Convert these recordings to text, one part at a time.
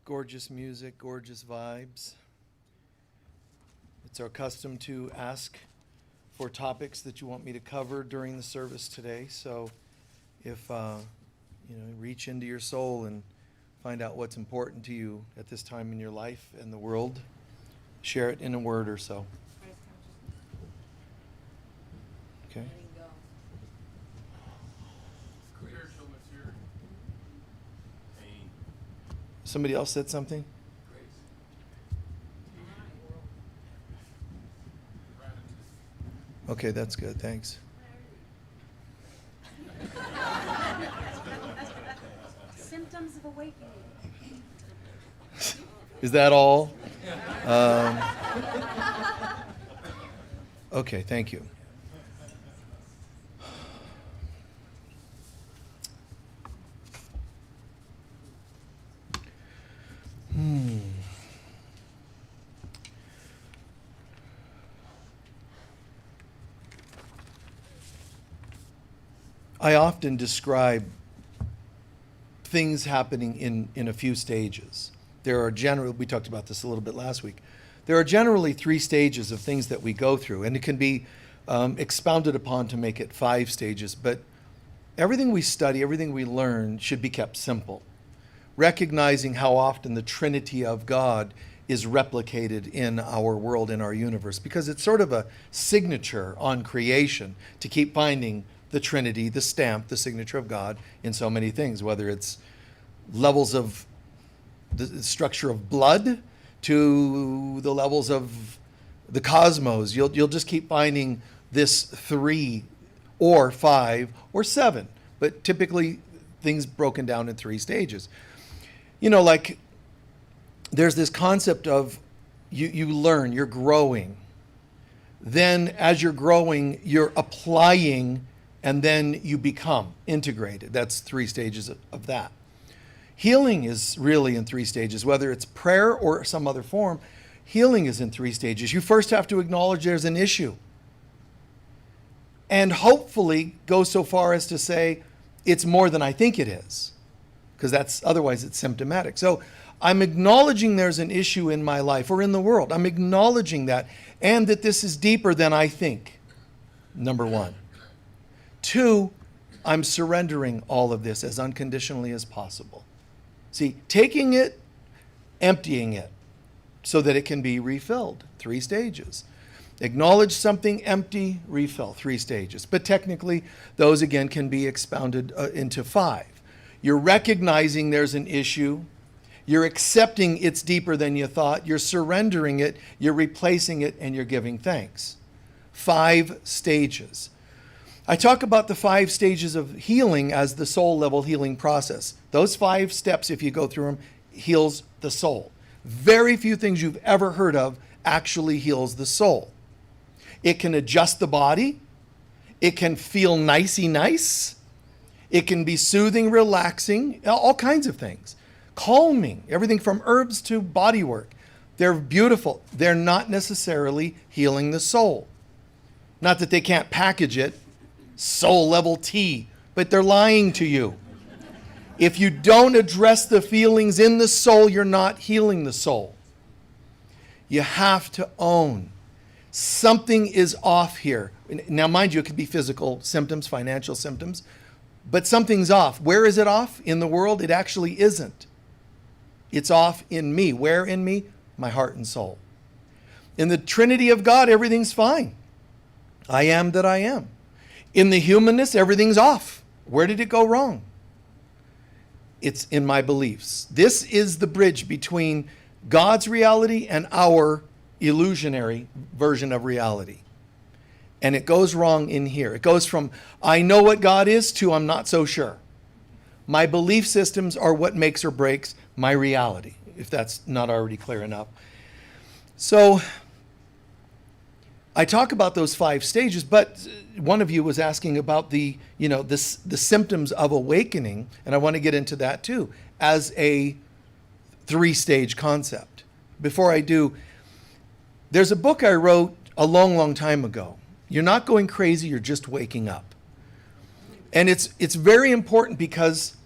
Gorgeous music, gorgeous vibes. It's our custom to ask for topics that you want me to cover during the service today. So if, reach into your soul and find out what's important to you at this time in your life and the world. Share it in a word or so. Okay. Spiritual maturity. Pain. Somebody else said something? Grace. Okay, that's good. Thanks. Symptoms of awakening. Is that all? Okay, thank you. I often describe things happening in a few stages. There are generally, we talked about this a little bit last week, there are generally 3 stages of things that we go through, and it can be expounded upon to make it 5 stages, but everything we study, everything we learn should be kept simple, recognizing how often the Trinity of God is replicated in our world, in our universe, because it's sort of a signature on creation to keep finding the Trinity, the stamp, the signature of God in so many things, whether it's levels of the structure of blood to the levels of the cosmos. You'll just keep finding this 3 or 5 or 7, but typically things broken down in 3 stages. Like there's this concept of you learn, you're growing. Then as you're growing, you're applying, and then you become integrated. That's 3 stages of that. Healing is really in 3 stages, whether it's prayer or some other form. Healing is in 3 stages. You first have to acknowledge there's an issue, and hopefully go so far as to say it's more than I think it is, because otherwise it's symptomatic. So I'm acknowledging there's an issue in my life or in the world. I'm acknowledging that, and that this is deeper than I think. Number 1. 2, I'm surrendering all of this as unconditionally as possible. See, taking it, emptying it, so that it can be refilled. 3 stages. Acknowledge something, empty, refill. 3 stages. But technically, those again can be expounded into 5. You're recognizing there's an issue. You're accepting it's deeper than you thought. You're surrendering it. You're replacing it, and you're giving thanks. 5 stages. I talk about the 5 stages of healing as the soul level healing process. Those 5 steps, if you go through them, heals the soul. Very few things you've ever heard of actually heals the soul. It can adjust the body. It can feel nicey nice. It can be soothing, relaxing, all kinds of things. Calming, everything from herbs to body work. They're beautiful. They're not necessarily healing the soul. Not that they can't package it, soul level tea, but they're lying to you. If you don't address the feelings in the soul, you're not healing the soul. You have to own something is off here. Now, mind you, it could be physical symptoms, financial symptoms, but something's off. Where is it off? In the world, it actually isn't. It's off in me. Where in me? My heart and soul. In the Trinity of God, everything's fine. I am that I am. In the humanness, everything's off. Where did it go wrong? It's in my beliefs. This is the bridge between God's reality and our illusionary version of reality. And it goes wrong in here. It goes from, I know what God is, to I'm not so sure. My belief systems are what makes or breaks my reality, if that's not already clear enough. So I talk about those 5 stages, but one of you was asking about the symptoms of awakening, and I want to get into that too, as a 3-stage concept. Before I do, there's a book I wrote a long, long time ago. You're not going crazy, you're just waking up. And it's very important because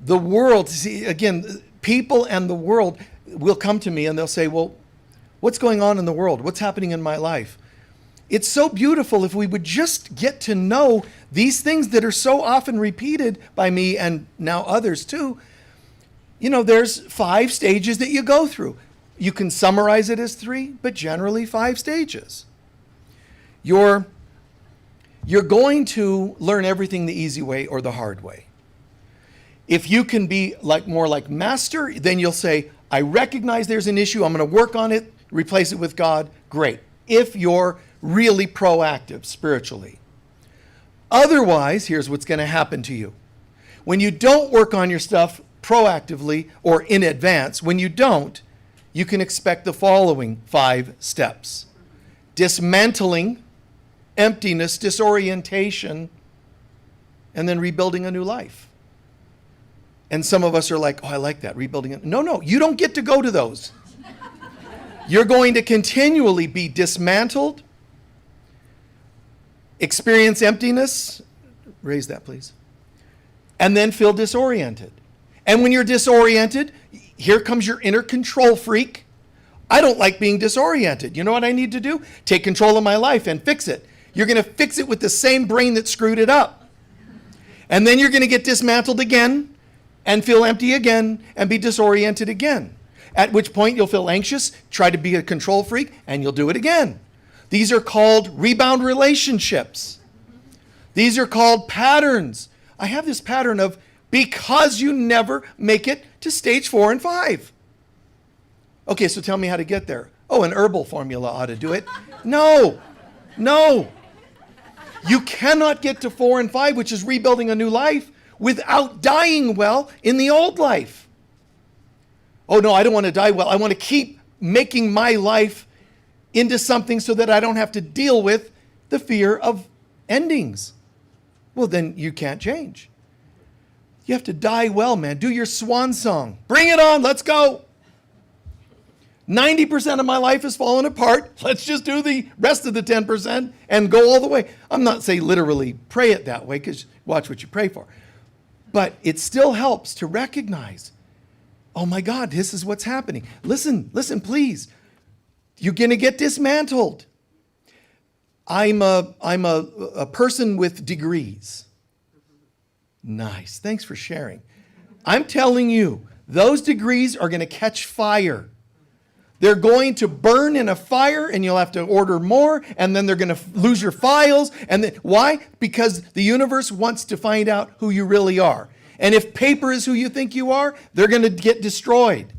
the world, see, again, People and the world will come to me and they'll say, well, what's going on in the world? What's happening in my life? It's so beautiful if we would just get to know these things that are so often repeated by me and now others too. You know, there's 5 stages that you go through. You can summarize it as 3, but generally 5 stages. You're going to learn everything the easy way or the hard way. If you can be more like master, then you'll say, I recognize there's an issue. I'm going to work on it, replace it with God. Great. If you're really proactive spiritually. Otherwise, here's what's going to happen to you. When you don't work on your stuff proactively or in advance, when you don't, you can expect the following 5 steps. Dismantling, emptiness, disorientation, and then rebuilding a new life. And some of us are like, oh, I like that, rebuilding it. No, you don't get to go to those. You're going to continually be dismantled, experience emptiness, raise that please, and then feel disoriented. And when you're disoriented, here comes your inner control freak. I don't like being disoriented. You know what I need to do? Take control of my life and fix it. You're going to fix it with the same brain that screwed it up. And then you're going to get dismantled again and feel empty again and be disoriented again. At which point you'll feel anxious, try to be a control freak, and you'll do it again. These are called rebound relationships. These are called patterns. I have this pattern of because you never make it to stage 4 and 5. Okay, so tell me how to get there. Oh, an herbal formula ought to do it. No. You cannot get to 4 and 5, which is rebuilding a new life, without dying well in the old life. Oh no, I don't want to die well. I want to keep making my life into something so that I don't have to deal with the fear of endings. Well, then you can't change. You have to die well, man. Do your swan song. Bring it on. Let's go. 90% of my life has fallen apart. Let's just do the rest of the 10% and go all the way. I'm not saying literally pray it that way, because watch what you pray for. But it still helps to recognize, oh my God, this is what's happening. Listen, please. You're going to get dismantled. I'm a person with degrees. Nice. Thanks for sharing. I'm telling you, those degrees are going to catch fire. They're going to burn in a fire, and you'll have to order more, and then they're going to lose your files. And then, why? Because the universe wants to find out who you really are. And if paper is who you think you are, they're going to get destroyed.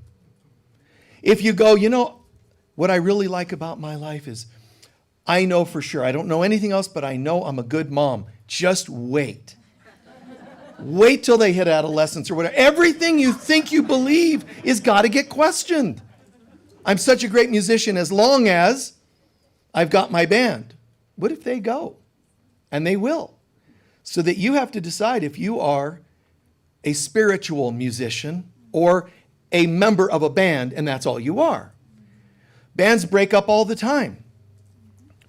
If you go, you know, what I really like about my life is I know for sure, I don't know anything else, but I know I'm a good mom. Just wait. Wait till they hit adolescence or whatever. Everything you think you believe is got to get questioned. I'm such a great musician as long as I've got my band. What if they go? And they will. So that you have to decide if you are a spiritual musician or a member of a band, and that's all you are. Bands break up all the time.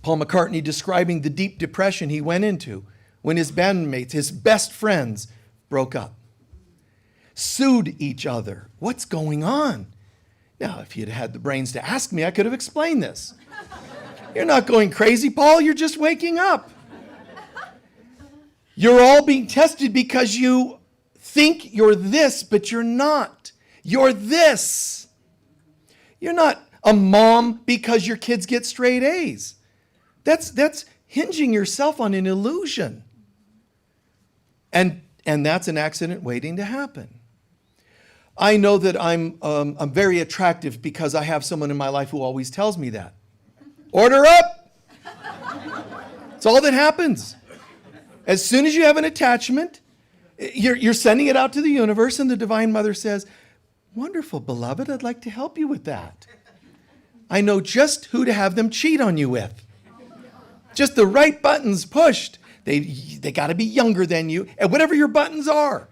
Paul McCartney describing the deep depression he went into when his bandmates, his best friends, broke up. Sued each other. What's going on? Now, if you'd had the brains to ask me, I could have explained this. You're not going crazy, Paul. You're just waking up. You're all being tested because you think you're this, but you're not. You're this. You're not a mom because your kids get straight A's. That's hinging yourself on an illusion. And that's an accident waiting to happen. I know that I'm very attractive because I have someone in my life who always tells me that. Order up! It's all that happens. As soon as you have an attachment, you're sending it out to the universe, and the Divine Mother says, wonderful, beloved, I'd like to help you with that. I know just who to have them cheat on you with. Just the right buttons pushed. They got to be younger than you, and whatever your buttons are.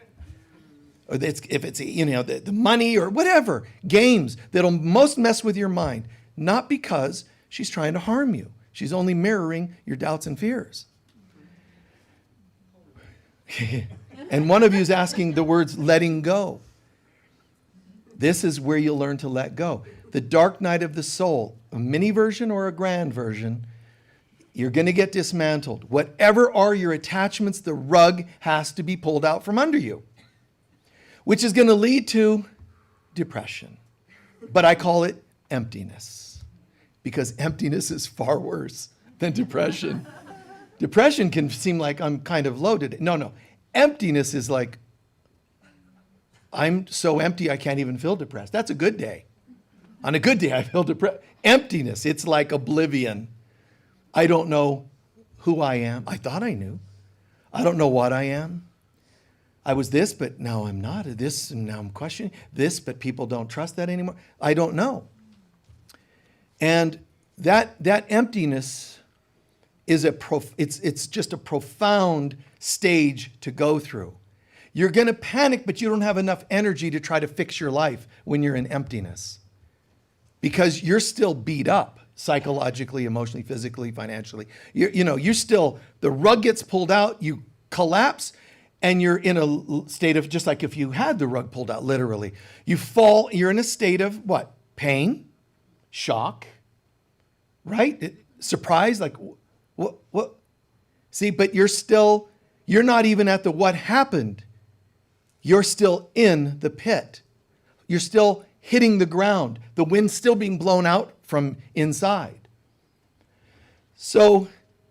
Or if it's the money or whatever, games that'll most mess with your mind. Not because she's trying to harm you. She's only mirroring your doubts and fears. And one of you is asking the words letting go. This is where you'll learn to let go. The dark night of the soul, a mini version or a grand version, you're going to get dismantled. Whatever are your attachments, the rug has to be pulled out from under you, which is going to lead to depression. But I call it emptiness, because emptiness is far worse than depression. Depression can seem like I'm kind of low today. No. Emptiness is like, I'm so empty I can't even feel depressed. That's a good day. On a good day, I feel depressed. Emptiness, it's like oblivion. I don't know who I am. I thought I knew. I don't know what I am. I was this, but now I'm not. This, and now I'm questioning this, but people don't trust that anymore. I don't know. And that emptiness is it's just a profound stage to go through. You're going to panic, but you don't have enough energy to try to fix your life when you're in emptiness, because you're still beat up psychologically, emotionally, physically, financially. You're still, the rug gets pulled out, you collapse, and you're in a state of, just like if you had the rug pulled out, literally. You're in a state of what? Pain, shock, right? Surprise, like, what? See, but you're not even at the what happened. You're still in the pit. You're still hitting the ground. The wind's still being blown out from inside. So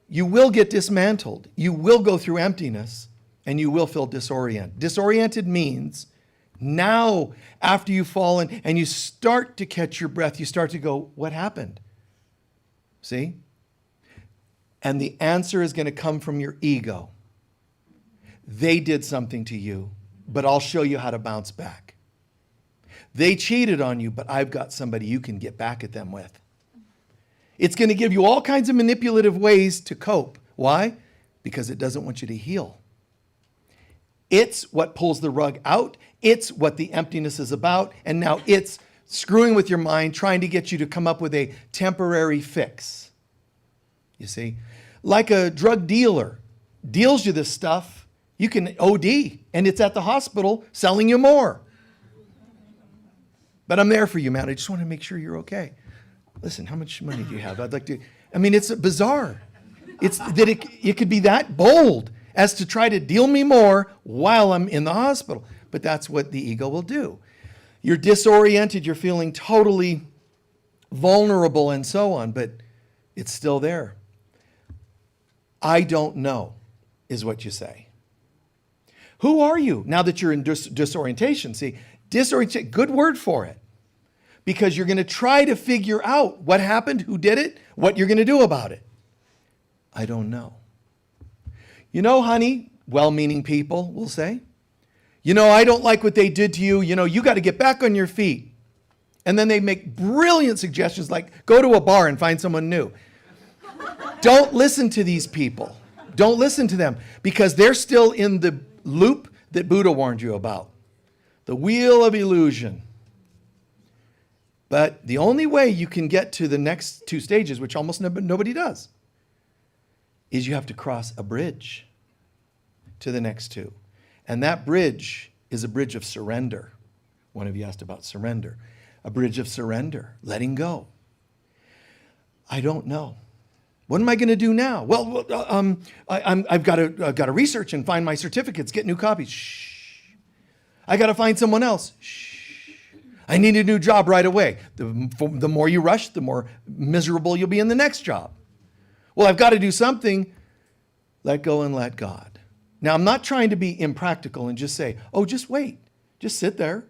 you will get dismantled. You will go through emptiness, and you will feel disoriented. Disoriented means now, after you've fallen and you start to catch your breath, you start to go, what happened? See? And the answer is going to come from your ego. They did something to you, but I'll show you how to bounce back. They cheated on you, but I've got somebody you can get back at them with. It's going to give you all kinds of manipulative ways to cope. Why? Because it doesn't want you to heal. It's what pulls the rug out. It's what the emptiness is about. And now it's screwing with your mind, trying to get you to come up with a temporary fix. You see? Like a drug dealer deals you this stuff, you can OD, and it's at the hospital selling you more. But I'm there for you, man. I just want to make sure you're okay. Listen, how much money do you have? It's bizarre. It's that it could be that bold as to try to deal me more while I'm in the hospital. But that's what the ego will do. You're disoriented, you're feeling totally vulnerable and so on, but it's still there. I don't know, is what you say. Who are you now that you're in disorientation? See, disorientation, good word for it. Because you're going to try to figure out what happened, who did it, what you're going to do about it. I don't know. You know, honey, well-meaning people will say, I don't like what they did to you. You got to get back on your feet. And then they make brilliant suggestions like go to a bar and find someone new. Don't listen to these people. Don't listen to them, because they're still in the loop that Buddha warned you about. The wheel of illusion. But the only way you can get to the next two stages, which almost nobody does, is you have to cross a bridge to the next two. And that bridge is a bridge of surrender. One of you asked about surrender. A bridge of surrender, letting go. I don't know. What am I going to do now? Well, I've got to research and find my certificates, get new copies. Shh. I got to find someone else. Shh. I need a new job right away. The more you rush, the more miserable you'll be in the next job. Well, I've got to do something. Let go and let God. Now, I'm not trying to be impractical and just say, just wait. Just sit there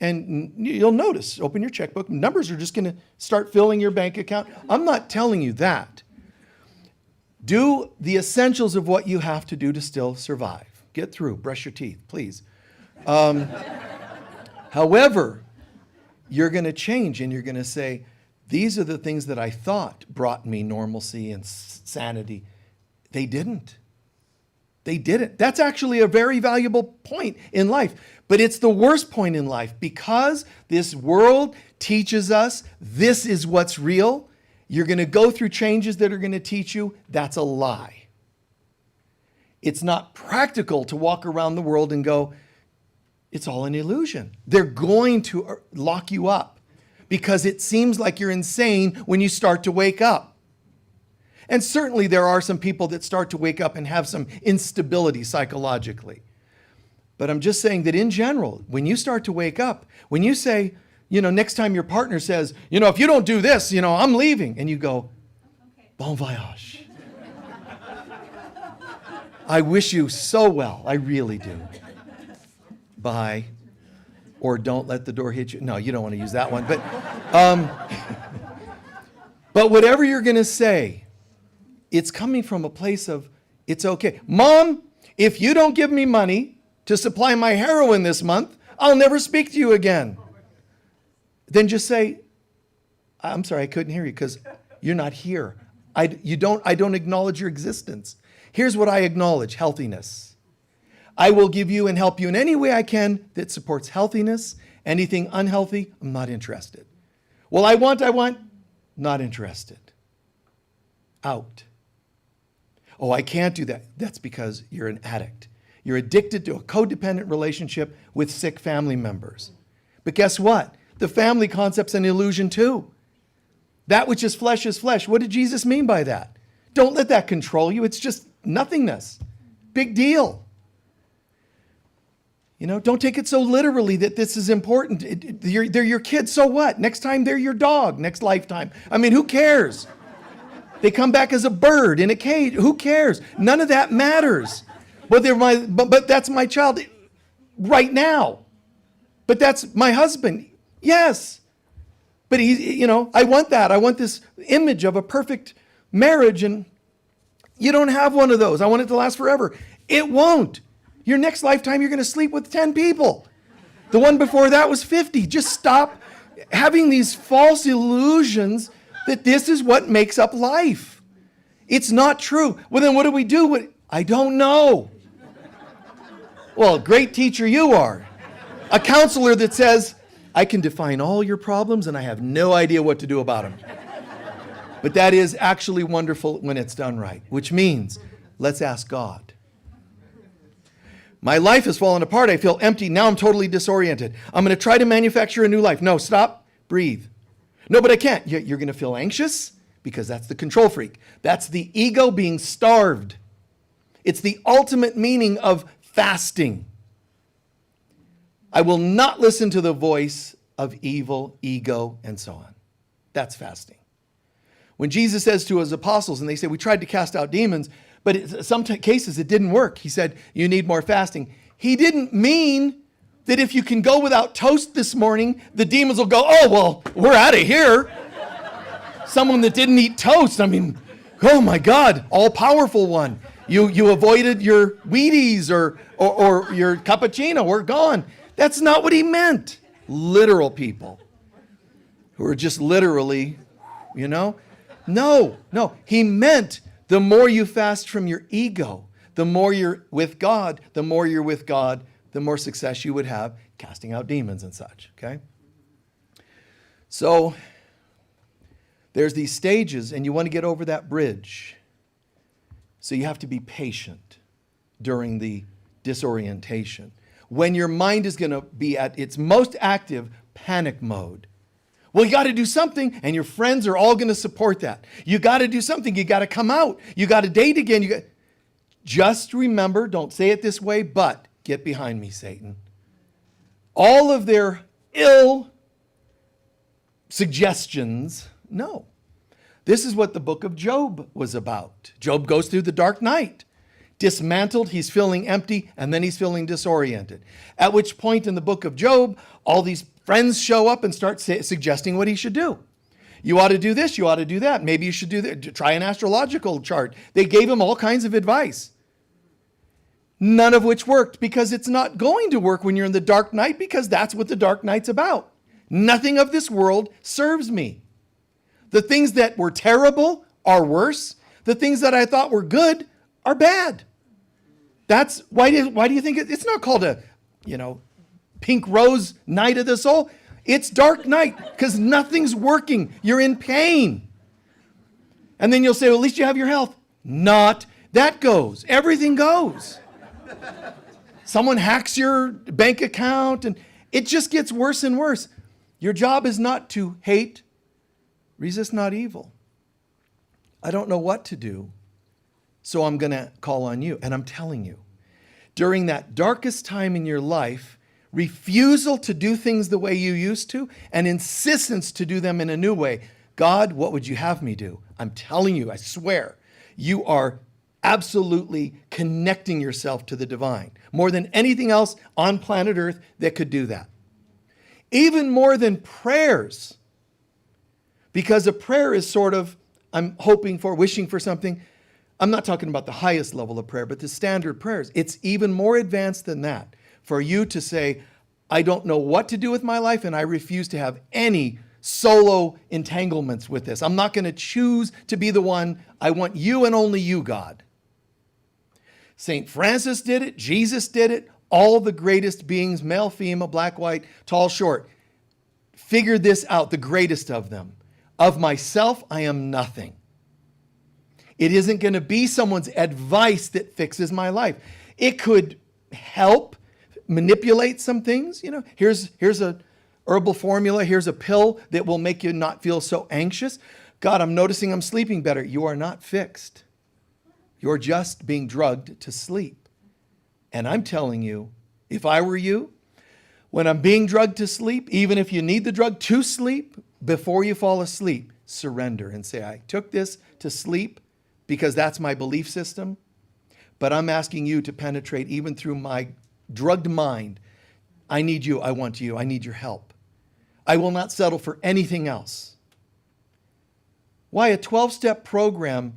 and you'll notice. Open your checkbook. Numbers are just going to start filling your bank account. I'm not telling you that. Do the essentials of what you have to do to still survive. Get through. Brush your teeth, please. However, you're going to change and you're going to say, these are the things that I thought brought me normalcy and sanity. They didn't. They didn't. That's actually a very valuable point in life. But it's the worst point in life, because this world teaches us this is what's real. You're going to go through changes that are going to teach you that's a lie. It's not practical to walk around the world and go, It's all an illusion. They're going to lock you up because it seems like you're insane when you start to wake up. And certainly there are some people that start to wake up and have some instability psychologically. But I'm just saying that in general, when you start to wake up, when you say, next time your partner says, if you don't do this, I'm leaving. And you go, bon voyage. I wish you so well. I really do. Bye. Or don't let the door hit you. No, you don't want to use that one. But whatever you're going to say, it's coming from a place of, it's okay. Mom, if you don't give me money to supply my heroin this month, I'll never speak to you again. Then just say, I'm sorry, I couldn't hear you because you're not here. I don't acknowledge your existence. Here's what I acknowledge: healthiness. I will give you and help you in any way I can that supports healthiness. Anything unhealthy, I'm not interested. Well, I want, not interested. Out. Oh, I can't do that. That's because you're an addict. You're addicted to a codependent relationship with sick family members. But guess what? The family concept's an illusion too. That which is flesh is flesh. What did Jesus mean by that? Don't let that control you. It's just nothingness. Big deal. Don't take it so literally that this is important. They're your kids, so what? Next time they're your dog, next lifetime. I mean, who cares? They come back as a bird in a cage. Who cares? None of that matters. But that's my child right now. But that's my husband. Yes. But I want that. I want this image of a perfect marriage, and you don't have one of those. I want it to last forever. It won't. Your next lifetime, you're going to sleep with 10 people. The one before that was 50. Just stop having these false illusions that this is what makes up life. It's not true. Well, then what do we do? I don't know. Well, great teacher you are. A counselor that says, I can define all your problems and I have no idea what to do about them. But that is actually wonderful when it's done right, which means let's ask God. My life has fallen apart. I feel empty. Now I'm totally disoriented. I'm going to try to manufacture a new life. No, stop. Breathe. No, but I can't. You're going to feel anxious because that's the control freak. That's the ego being starved. It's the ultimate meaning of fasting. I will not listen to the voice of evil, ego, and so on. That's fasting. When Jesus says to his apostles, and they say, we tried to cast out demons, but in some cases it didn't work. He said, you need more fasting. He didn't mean that if you can go without toast this morning, the demons will go, oh, well, we're out of here. Someone that didn't eat toast, oh my God, all-powerful one. You avoided your Wheaties or your cappuccino, we're gone. That's not what he meant. Literal people who are just literally, No. He meant the more you fast from your ego, the more you're with God, the more success you would have casting out demons and such, okay? So there's these stages, and you want to get over that bridge. So you have to be patient during the disorientation. When your mind is going to be at its most active panic mode, well, you got to do something, and your friends are all going to support that. You got to do something. You got to come out. You got to date again. Just remember, don't say it this way, but get behind me, Satan. All of their ill suggestions, no. This is what the book of Job was about. Job goes through the dark night. Dismantled, he's feeling empty, and then he's feeling disoriented. At which point in the book of Job, all these friends show up and start suggesting what he should do. You ought to do this, you ought to do that. Maybe you should do that. Try an astrological chart. They gave him all kinds of advice. None of which worked, because it's not going to work when you're in the dark night, because that's what the dark night's about. Nothing of this world serves me. The things that were terrible are worse. The things that I thought were good are bad. That's why do you think it's not called a, pink rose night of the soul? It's dark night because nothing's working. You're in pain. And then you'll say, well, at least you have your health. Not. That goes. Everything goes. Someone hacks your bank account, and it just gets worse and worse. Your job is not to hate, resist not evil. I don't know what to do, so I'm going to call on you. And I'm telling you, during that darkest time in your life, refusal to do things the way you used to and insistence to do them in a new way. God, what would you have me do? I'm telling you, I swear, you are absolutely connecting yourself to the divine more than anything else on planet Earth that could do that. Even more than prayers, because a prayer is sort of, I'm hoping for, wishing for something. I'm not talking about the highest level of prayer, but the standard prayers. It's even more advanced than that. For you to say, I don't know what to do with my life, and I refuse to have any solo entanglements with this. I'm not going to choose to be the one. I want you and only you, God. St. Francis did it. Jesus did it. All the greatest beings, male, female, black, white, tall, short, figured this out, the greatest of them. Of myself, I am nothing. It isn't going to be someone's advice that fixes my life. It could help manipulate some things. You know, here's a herbal formula. Here's a pill that will make you not feel so anxious. God, I'm noticing I'm sleeping better. You are not fixed. You're just being drugged to sleep. And I'm telling you, if I were you, when I'm being drugged to sleep, even if you need the drug to sleep, before you fall asleep, surrender and say, I took this to sleep because that's my belief system, but I'm asking you to penetrate even through my drugged mind. I need you. I want you. I need your help. I will not settle for anything else. Why a 12-step program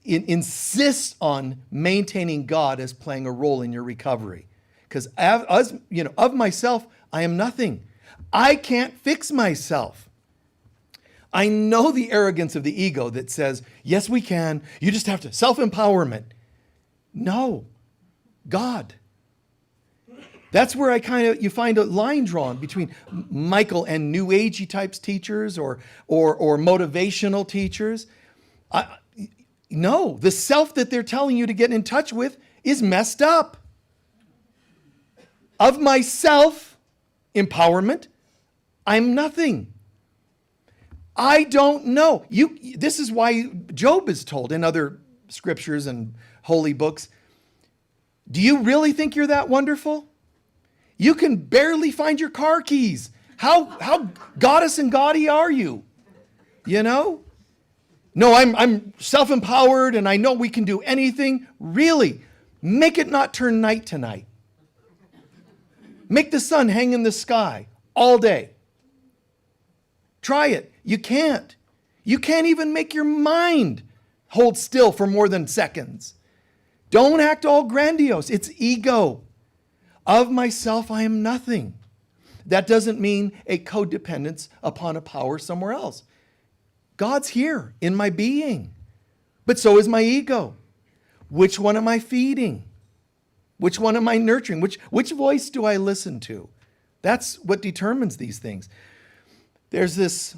insists on maintaining God as playing a role in your recovery. Because of myself, I am nothing. I can't fix myself. I know the arrogance of the ego that says, yes, we can. You just have to self-empowerment. No, God. That's where you find a line drawn between Michael and New Agey types teachers or motivational teachers. No, the self that they're telling you to get in touch with is messed up. Of myself, empowerment, I'm nothing. I don't know. This is why Job is told in other scriptures and holy books, do you really think you're that wonderful? You can barely find your car keys. How goddess and gaudy are you? You know? No, I'm self-empowered and I know we can do anything. Really, make it not turn night tonight. Make the sun hang in the sky all day. Try it. You can't. You can't even make your mind hold still for more than seconds. Don't act all grandiose. It's ego. Of myself, I am nothing. That doesn't mean a codependence upon a power somewhere else. God's here in my being, but so is my ego. Which one am I feeding? Which one am I nurturing? Which voice do I listen to? That's what determines these things. There's this,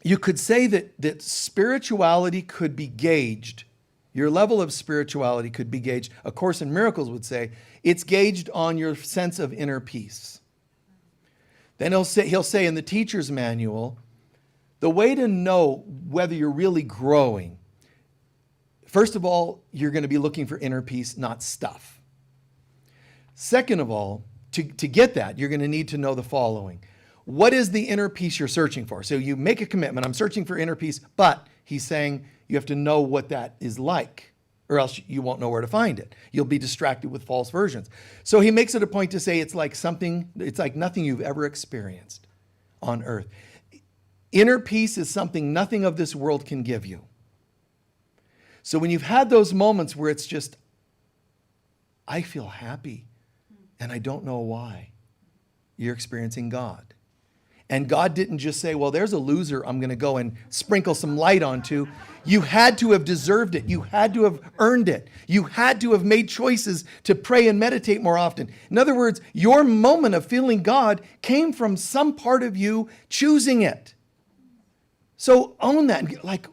you could say that spirituality could be gauged. Your level of spirituality could be gauged. A Course in Miracles would say, it's gauged on your sense of inner peace. Then he'll say in the teacher's manual, the way to know whether you're really growing, first of all, you're going to be looking for inner peace, not stuff. Second of all, to get that, you're going to need to know the following. What is the inner peace you're searching for? So you make a commitment, I'm searching for inner peace, but he's saying you have to know what that is like, or else you won't know where to find it. You'll be distracted with false versions. So he makes it a point to say it's like nothing you've ever experienced on earth. Inner peace is something nothing of this world can give you. So when you've had those moments where it's just, I feel happy and I don't know why, you're experiencing God. And God didn't just say, well, there's a loser I'm going to go and sprinkle some light onto. You had to have deserved it. You had to have earned it. You had to have made choices to pray and meditate more often. In other words, your moment of feeling God came from some part of you choosing it. So own that and get like,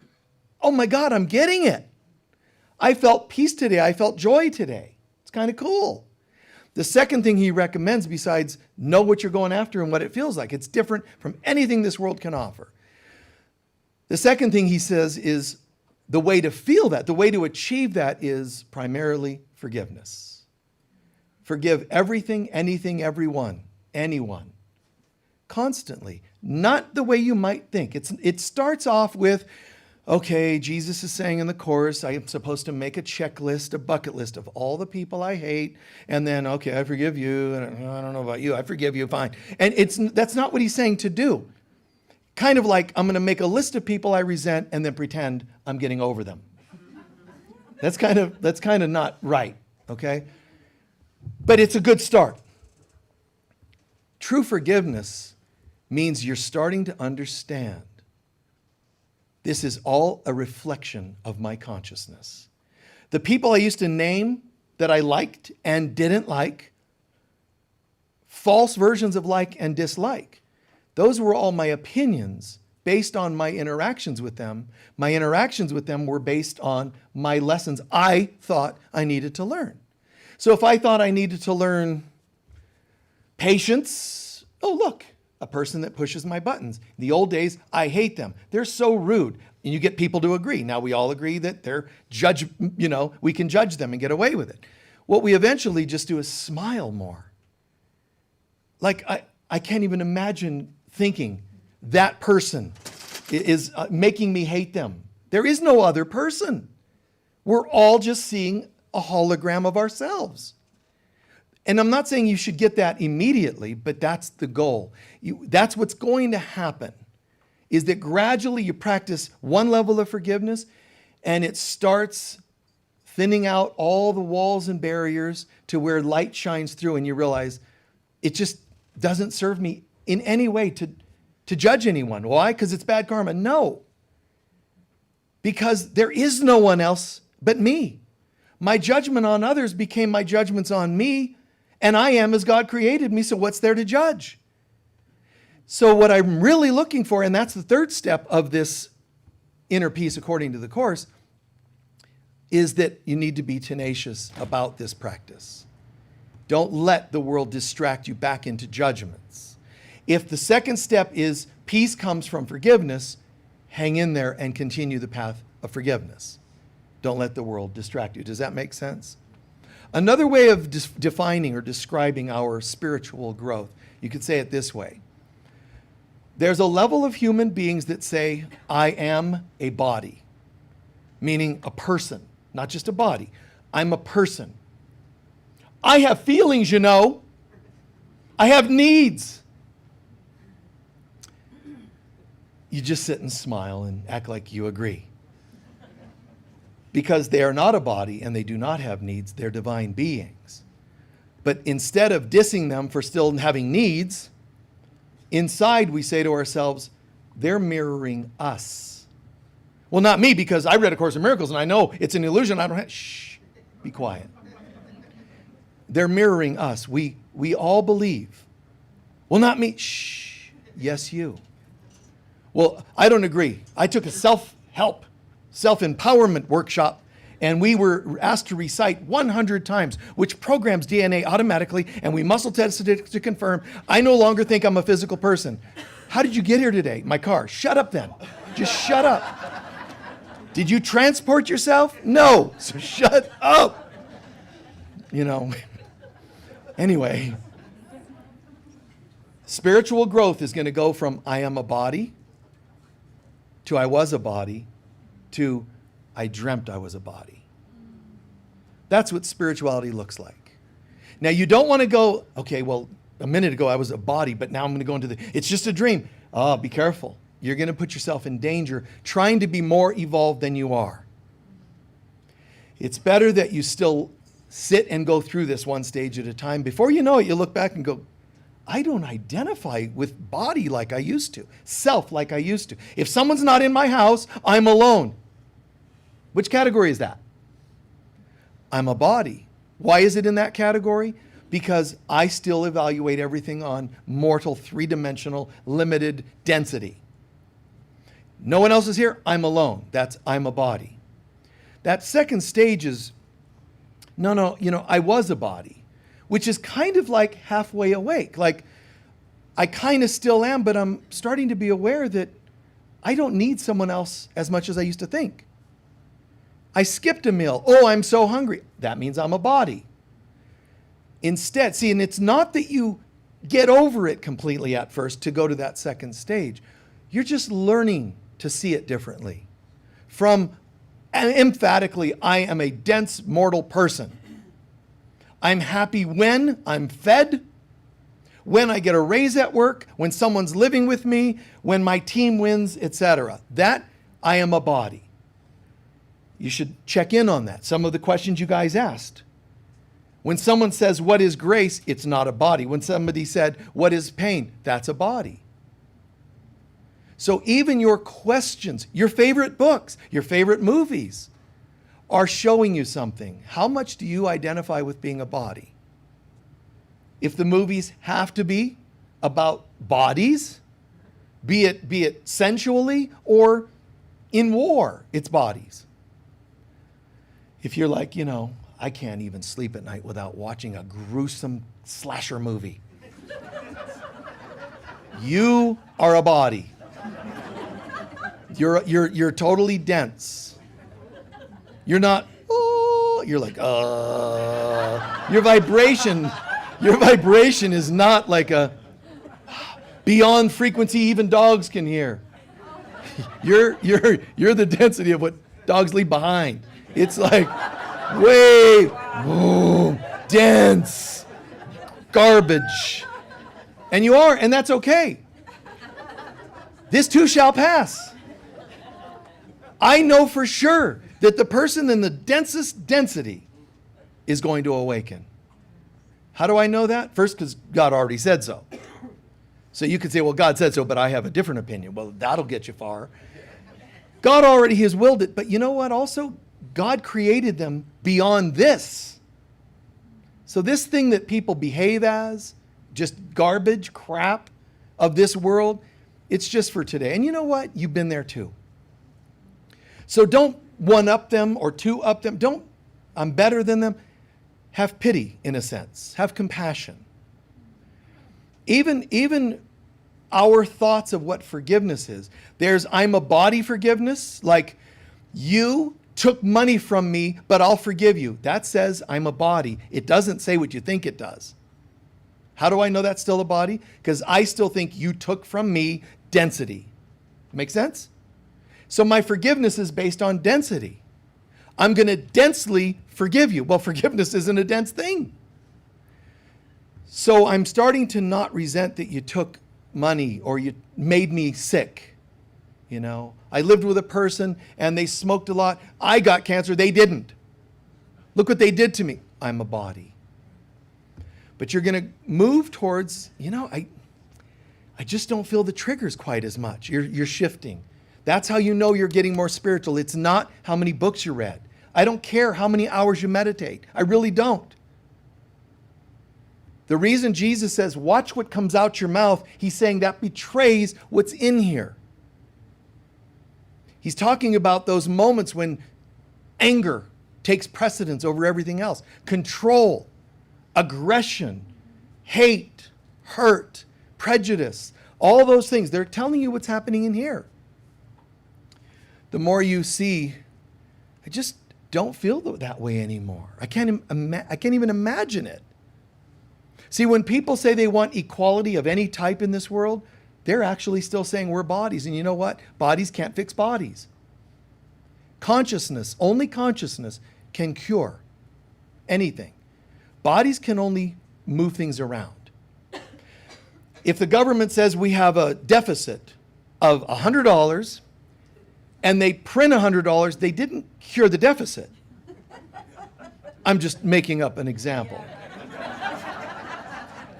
oh my God, I'm getting it. I felt peace today. I felt joy today. It's kind of cool. The second thing he recommends, besides know what you're going after and what it feels like, it's different from anything this world can offer. The second thing he says is the way to feel that, the way to achieve that is primarily forgiveness. Forgive everything, anything, everyone, anyone. Constantly. Not the way you might think. It starts off with, okay, Jesus is saying in the chorus, I am supposed to make a checklist, a bucket list of all the people I hate, and then, okay, I forgive you, and I don't know about you, I forgive you, fine. And that's not what he's saying to do. Kind of like, I'm going to make a list of people I resent and then pretend I'm getting over them. That's kind of not right, okay? But it's a good start. True forgiveness means you're starting to understand this is all a reflection of my consciousness. The people I used to name that I liked and didn't like, false versions of like and dislike, those were all my opinions based on my interactions with them. My interactions with them were based on my lessons I thought I needed to learn. So if I thought I needed to learn patience, oh, look, a person that pushes my buttons. In the old days, I hate them. They're so rude. And you get people to agree. Now we all agree that they're we can judge them and get away with it. What we eventually just do is smile more. Like I can't even imagine thinking that person is making me hate them. There is no other person. We're all just seeing a hologram of ourselves. And I'm not saying you should get that immediately, but that's the goal. That's what's going to happen, is that gradually you practice one level of forgiveness and it starts thinning out all the walls and barriers to where light shines through and you realize it just doesn't serve me in any way to judge anyone. Why? Because it's bad karma. No. Because there is no one else but me. My judgment on others became my judgments on me, and I am as God created me, so what's there to judge? So what I'm really looking for, and that's the third step of this inner peace according to the Course, is that you need to be tenacious about this practice. Don't let the world distract you back into judgments. If the second step is peace comes from forgiveness, hang in there and continue the path of forgiveness. Don't let the world distract you. Does that make sense? Another way of defining or describing our spiritual growth, you could say it this way. There's a level of human beings that say, I am a body, meaning a person, not just a body. I'm a person. I have feelings, you know. I have needs. You just sit and smile and act like you agree. Because they are not a body and they do not have needs, they're divine beings. But instead of dissing them for still having needs, inside we say to ourselves, they're mirroring us. Well, not me, because I read A Course in Miracles and I know it's an illusion. I don't have, shh, be quiet. They're mirroring us. We all believe. Well, not me, shh, yes, you. Well, I don't agree. I took a self-help, self-empowerment workshop, and we were asked to recite 100 times, which programs DNA automatically, and we muscle tested it to confirm, I no longer think I'm a physical person. How did you get here today? My car. Shut up then. Just shut up. Did you transport yourself? No. So shut up. Anyway, spiritual growth is going to go from I am a body to I was a body to I dreamt I was a body. That's what spirituality looks like. Now, you don't want to go, okay, well, a minute ago I was a body, but now I'm going to go into it's just a dream. Oh, be careful. You're going to put yourself in danger trying to be more evolved than you are. It's better that you still sit and go through this one stage at a time. Before you know it, you look back and go, I don't identify with body like I used to, self like I used to. If someone's not in my house, I'm alone. Which category is that? I'm a body. Why is it in that category? Because I still evaluate everything on mortal, three-dimensional, limited density. No one else is here, I'm alone. I'm a body. That second stage is, I was a body. which is kind of like halfway awake. Like, I kind of still am, but I'm starting to be aware that I don't need someone else as much as I used to think. I skipped a meal. Oh, I'm so hungry. That means I'm a body. Instead, see, and it's not that you get over it completely at first to go to that second stage. You're just learning to see it differently. From emphatically, I am a dense mortal person. I'm happy when I'm fed, when I get a raise at work, when someone's living with me, when my team wins, etc. That I am a body. You should check in on that. Some of the questions you guys asked. When someone says, what is grace? It's not a body. When somebody said, what is pain? That's a body. So even your questions, your favorite books, your favorite movies are showing you something. How much do you identify with being a body? If the movies have to be about bodies, be it sensually or in war, it's bodies. If you're like, I can't even sleep at night without watching a gruesome slasher movie. You are a body. You're totally dense. You're not, oh, you're like, Your vibration is not like a beyond frequency even dogs can hear. You're the density of what dogs leave behind. It's like way boom, dense, garbage. And you are, and that's okay. This too shall pass. I know for sure that the person in the densest density is going to awaken. How do I know that? First, because God already said so. So you could say, well, God said so, but I have a different opinion. Well, that'll get you far. God already has willed it, but you know what also? God created them beyond this. So this thing that people behave as, just garbage, crap of this world, it's just for today. And you know what? You've been there too. So don't one-up them or two-up them. Don't, I'm better than them. Have pity, in a sense. Have compassion. Even our thoughts of what forgiveness is. There's I'm a body forgiveness, like you took money from me, but I'll forgive you. That says I'm a body. It doesn't say what you think it does. How do I know that's still a body? Because I still think you took from me density. Make sense? So my forgiveness is based on density. I'm going to densely forgive you. Well, forgiveness isn't a dense thing. So I'm starting to not resent that you took money or you made me sick. I lived with a person and they smoked a lot. I got cancer. They didn't. Look what they did to me. I'm a body. But you're going to move towards, I just don't feel the triggers quite as much. You're shifting. That's how you know you're getting more spiritual. It's not how many books you read. I don't care how many hours you meditate. I really don't. The reason Jesus says, watch what comes out your mouth, he's saying that betrays what's in here. He's talking about those moments when anger takes precedence over everything else. Control, aggression, hate, hurt, prejudice, all those things. They're telling you what's happening in here. The more you see, I just don't feel that way anymore. I can't even imagine it. See, when people say they want equality of any type in this world, they're actually still saying we're bodies. And you know what? Bodies can't fix bodies. Consciousness, only consciousness can cure anything. Bodies can only move things around. If the government says we have a deficit of $100 and they print $100, they didn't cure the deficit. I'm just making up an example.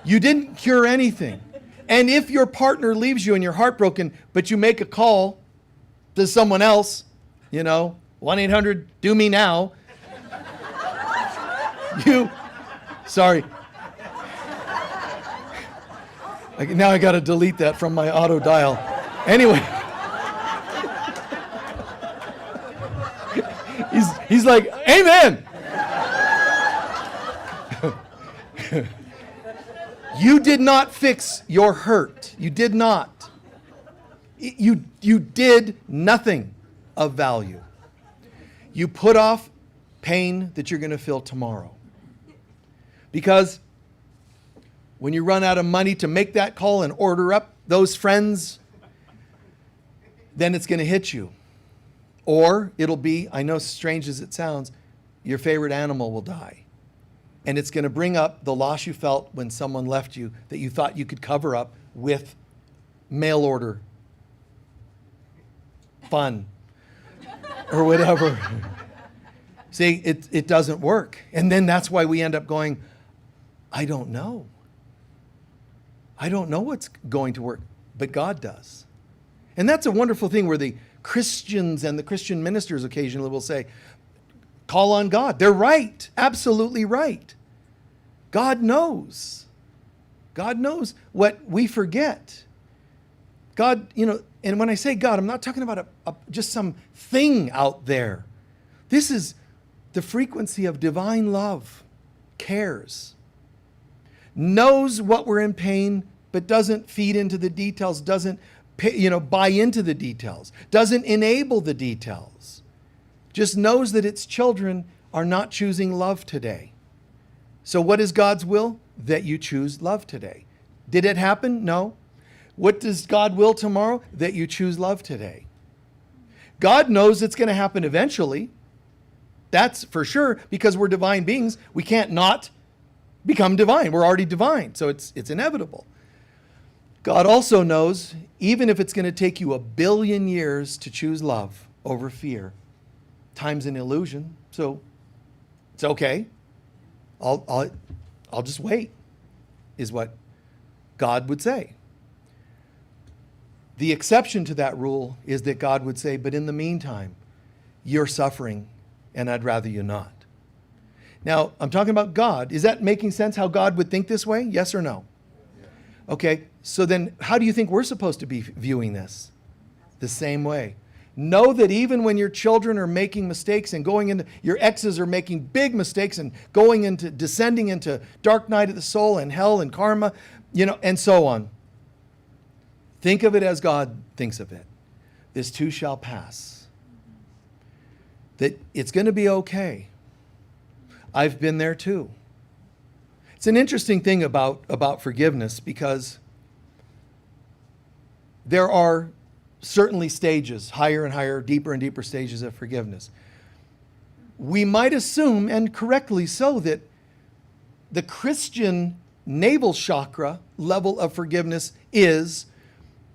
You didn't cure anything. And if your partner leaves you and you're heartbroken, but you make a call to someone else, 1-800-DO-ME-NOW. Sorry. Now I got to delete that from my auto dial. Anyway. He's like, amen. You did not fix your hurt. You did not. You did nothing of value. You put off pain that you're going to feel tomorrow. Because when you run out of money to make that call and order up those friends, then it's going to hit you. Or it'll be, I know strange as it sounds, your favorite animal will die. And it's going to bring up the loss you felt when someone left you that you thought you could cover up with mail order fun or whatever. See, it doesn't work. And then that's why we end up going, I don't know. I don't know what's going to work, but God does. And that's a wonderful thing where the Christians and the Christian ministers occasionally will say, call on God. They're right, absolutely right. God knows. God knows what we forget. God, and when I say God, I'm not talking about just some thing out there. This is the frequency of divine love, cares, knows what we're in pain, but doesn't feed into the details, doesn't buy into the details, doesn't enable the details. Just knows that its children are not choosing love today. So what is God's will? That you choose love today. Did it happen? No. What does God will tomorrow? That you choose love today. God knows it's going to happen eventually. That's for sure, because we're divine beings. We can't not become divine. We're already divine, so it's inevitable. God also knows, even if it's going to take you 1 billion years to choose love over fear, time's an illusion, so it's okay. I'll just wait, is what God would say. The exception to that rule is that God would say, but in the meantime, you're suffering, and I'd rather you not. Now, I'm talking about God. Is that making sense how God would think this way? Yes or no? Okay, so then how do you think we're supposed to be viewing this? The same way. Know that even when your children are making mistakes and going into, your exes are making big mistakes and descending into dark night of the soul and hell and karma, and so on. Think of it as God thinks of it. This too shall pass. That it's going to be okay. I've been there too. It's an interesting thing about forgiveness, because there are certainly stages, higher and higher, deeper and deeper stages of forgiveness. We might assume, and correctly so, that the Christian navel chakra level of forgiveness is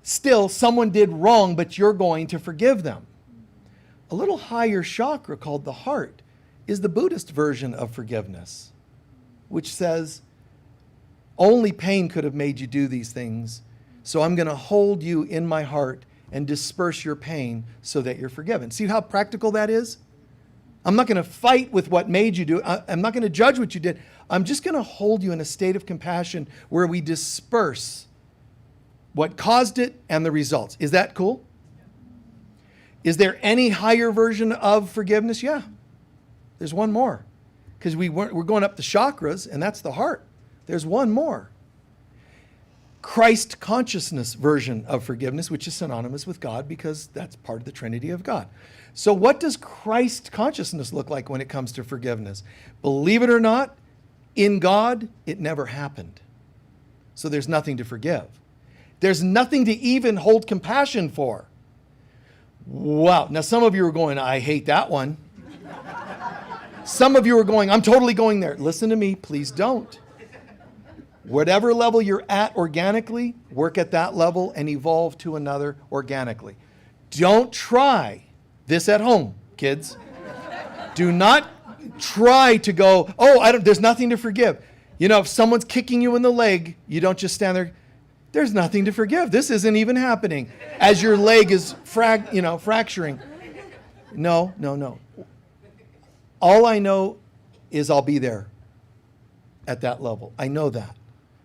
still someone did wrong, but you're going to forgive them. A little higher chakra called the heart is the Buddhist version of forgiveness, which says only pain could have made you do these things, so I'm going to hold you in my heart and disperse your pain so that you're forgiven. See how practical that is? I'm not going to fight with what made you do it. I'm not going to judge what you did. I'm just going to hold you in a state of compassion where we disperse what caused it and the results. Is that cool? Is there any higher version of forgiveness? Yeah. There's one more. Because we're going up the chakras, and that's the heart. There's one more. Christ consciousness version of forgiveness, which is synonymous with God, because that's part of the Trinity of God. So what does Christ consciousness look like when it comes to forgiveness? Believe it or not, in God, it never happened. So there's nothing to forgive. There's nothing to even hold compassion for. Wow. Now some of you are going, I hate that one. Some of you are going, I'm totally going there. Listen to me, please don't. Whatever level you're at organically, work at that level and evolve to another organically. Don't try this at home, kids. Do not try to go, there's nothing to forgive. If someone's kicking you in the leg, you don't just stand there, there's nothing to forgive. This isn't even happening as your leg is fracturing. No. All I know is I'll be there at that level. I know that.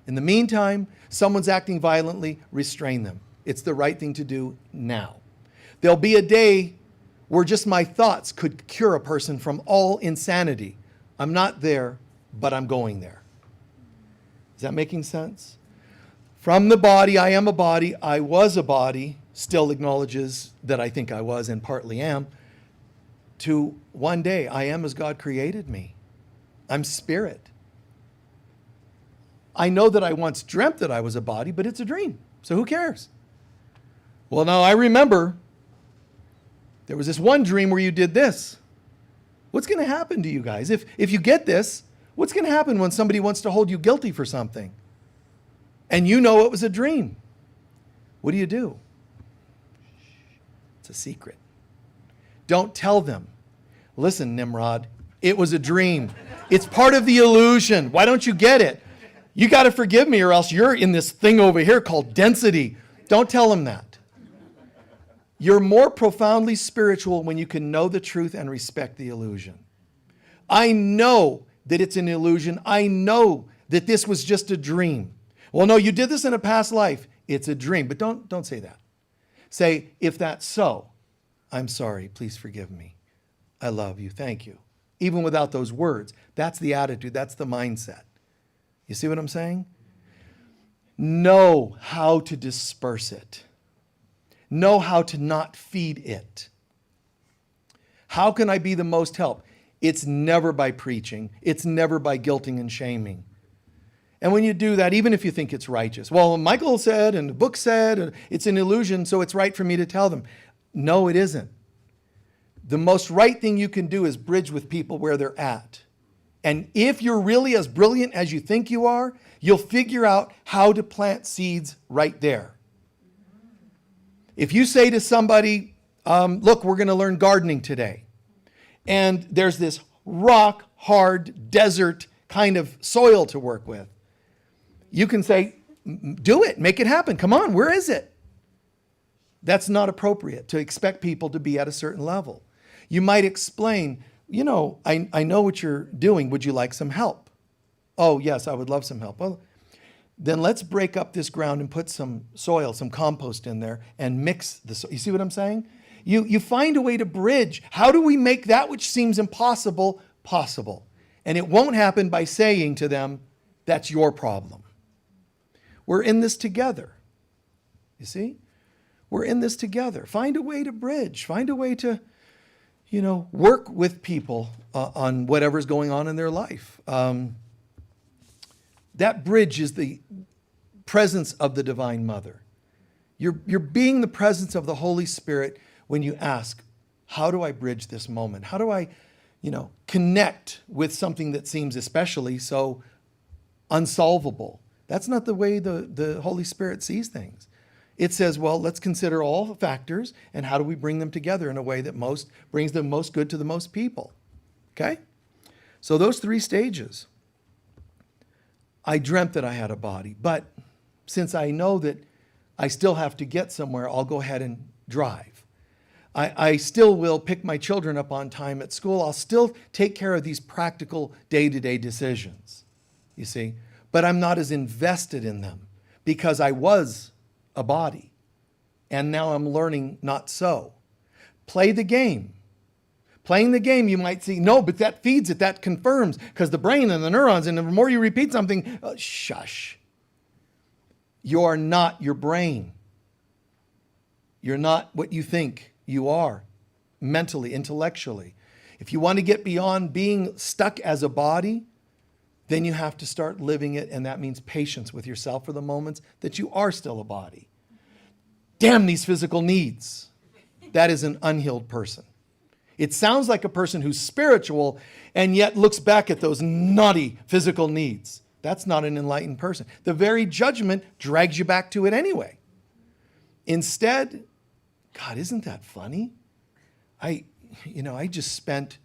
In the meantime, someone's acting violently, restrain them. It's the right thing to do now. There'll be a day where just my thoughts could cure a person from all insanity. I'm not there, but I'm going there. Is that making sense? From the body, I am a body, I was a body, still acknowledges that I think I was and partly am, to one day, I am as God created me. I'm spirit. I know that I once dreamt that I was a body, but it's a dream, so who cares? Well, now I remember there was this one dream where you did this. What's going to happen to you guys? If you get this, what's going to happen when somebody wants to hold you guilty for something? And you know it was a dream. What do? It's a secret. Don't tell them. Listen, Nimrod, it was a dream. It's part of the illusion. Why don't you get it? You got to forgive me or else you're in this thing over here called density. Don't tell them that. You're more profoundly spiritual when you can know the truth and respect the illusion. I know that it's an illusion. I know that this was just a dream. Well, no, you did this in a past life. It's a dream. But don't say that. Say, if that's so, I'm sorry. Please forgive me. I love you. Thank you. Even without those words, that's the attitude. That's the mindset. You see what I'm saying? Know how to disperse it. Know how to not feed it. How can I be the most help? It's never by preaching. It's never by guilting and shaming. And when you do that, even if you think it's righteous, well, Michael said and the book said, and it's an illusion, so it's right for me to tell them. No, it isn't. The most right thing you can do is bridge with people where they're at. And if you're really as brilliant as you think you are, you'll figure out how to plant seeds right there. If you say to somebody, look, we're going to learn gardening today, and there's this rock hard desert kind of soil to work with, you can say, do it, make it happen. Come on, where is it? That's not appropriate to expect people to be at a certain level. You might explain, I know what you're doing. Would you like some help? Oh, yes, I would love some help. Well, then let's break up this ground and put some soil, some compost in there and mix the soil. You see what I'm saying? You find a way to bridge. How do we make that which seems impossible possible? And it won't happen by saying to them, that's your problem. We're in this together. You see? We're in this together. Find a way to bridge. Find a way to, work with people on whatever's going on in their life. That bridge is the presence of the Divine Mother. You're being the presence of the Holy Spirit when you ask, how do I bridge this moment? How do I, connect with something that seems especially so unsolvable? That's not the way the Holy Spirit sees things. It says, well, let's consider all the factors and how do we bring them together in a way that brings the most good to the most people. Okay? So those 3 stages. I dreamt that I had a body, but since I know that I still have to get somewhere, I'll go ahead and drive. I still will pick my children up on time at school. I'll still take care of these practical day-to-day decisions, you see. But I'm not as invested in them because I was a body. And now I'm learning not so. Play the game. Playing the game, you might see, no, but that feeds it, that confirms, because the brain and the neurons, and the more you repeat something, shush. You're not your brain. You're not what you think you are, mentally, intellectually. If you want to get beyond being stuck as a body, then you have to start living it, and that means patience with yourself for the moments that you are still a body. Damn these physical needs. That is an unhealed person. It sounds like a person who's spiritual and yet looks back at those naughty physical needs. That's not an enlightened person. The very judgment drags you back to it anyway. Instead, God, isn't that funny? I just spent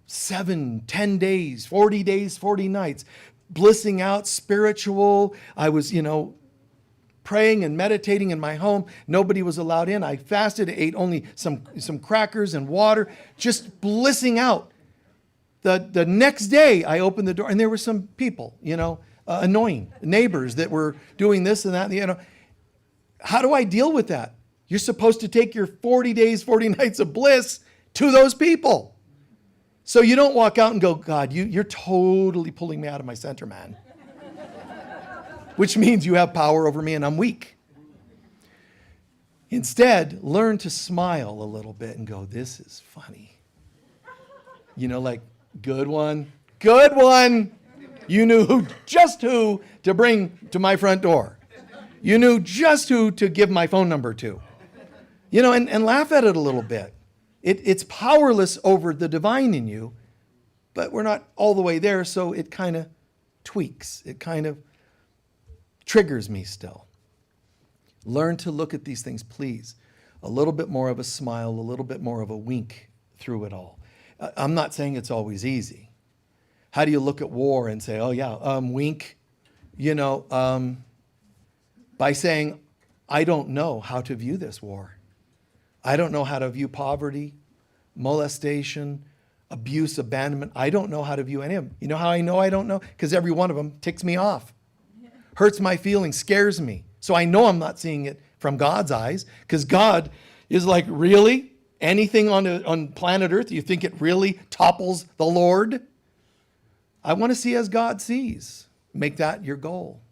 7, 10 days, 40 days, 40 nights, blissing out, spiritual. I was, praying and meditating in my home. Nobody was allowed in. I fasted, ate only some crackers and water, just blissing out. The next day, I opened the door, and there were some people, annoying neighbors that were doing this and that. How do I deal with that? You're supposed to take your 40 days, 40 nights of bliss to those people. So you don't walk out and go, God, you're totally pulling me out of my center, man. which means you have power over me and I'm weak. Instead, learn to smile a little bit and go, this is funny. Like, good one. You knew just who to bring to my front door. You knew just who to give my phone number to. And laugh at it a little bit. It's powerless over the divine in you, but we're not all the way there, so it kind of tweaks. It kind of triggers me still. Learn to look at these things, please. A little bit more of a smile, a little bit more of a wink through it all. I'm not saying it's always easy. How do you look at war and say, oh yeah, wink? By saying, I don't know how to view this war. I don't know how to view poverty, molestation, abuse, abandonment. I don't know how to view any of them. You know how I know I don't know? Because every one of them ticks me off, hurts my feelings, scares me. So I know I'm not seeing it from God's eyes, because God is like, really? Anything on planet Earth, you think it really topples the Lord? I want to see as God sees. Make that your goal.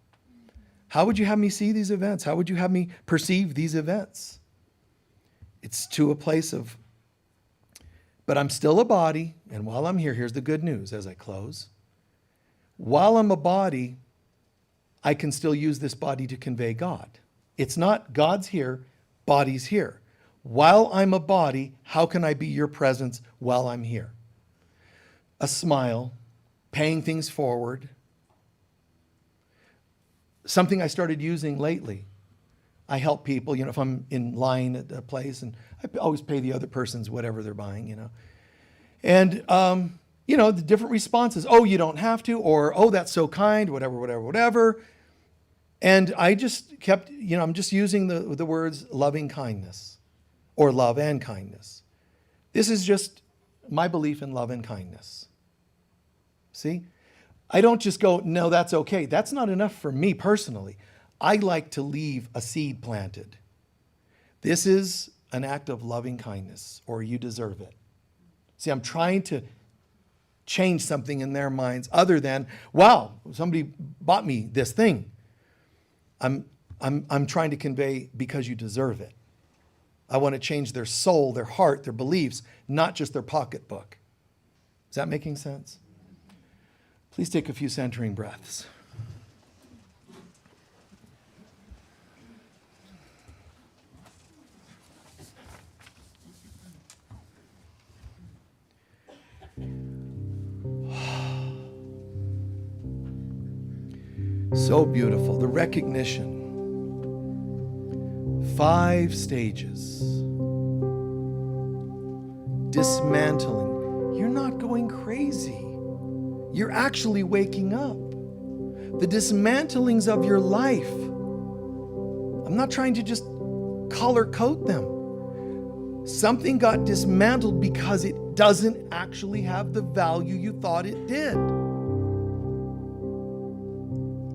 How would you have me see these events? How would you have me perceive these events? It's to a place of, but I'm still a body, and while I'm here, here's the good news as I close. While I'm a body, I can still use this body to convey God. It's not God's here, body's here. While I'm a body, how can I be your presence while I'm here? A smile, paying things forward. Something I started using lately. I help people, if I'm in line at a place, and I always pay the other person's whatever they're buying, And, the different responses. Oh, you don't have to, or, oh, that's so kind, whatever. And I just kept, I'm just using the words loving kindness or love and kindness. This is just my belief in love and kindness. See? I don't just go, no, that's okay. That's not enough for me personally. I like to leave a seed planted. This is an act of loving kindness, or you deserve it. See, I'm trying to change something in their minds other than, wow, somebody bought me this thing. I'm trying to convey because you deserve it. I want to change their soul, their heart, their beliefs, not just their pocketbook. Is that making sense? Please take a few centering breaths. So beautiful. The recognition. 5 stages. Dismantling. You're not going crazy. You're actually waking up. The dismantlings of your life. I'm not trying to just color code them. Something got dismantled because it doesn't actually have the value you thought it did.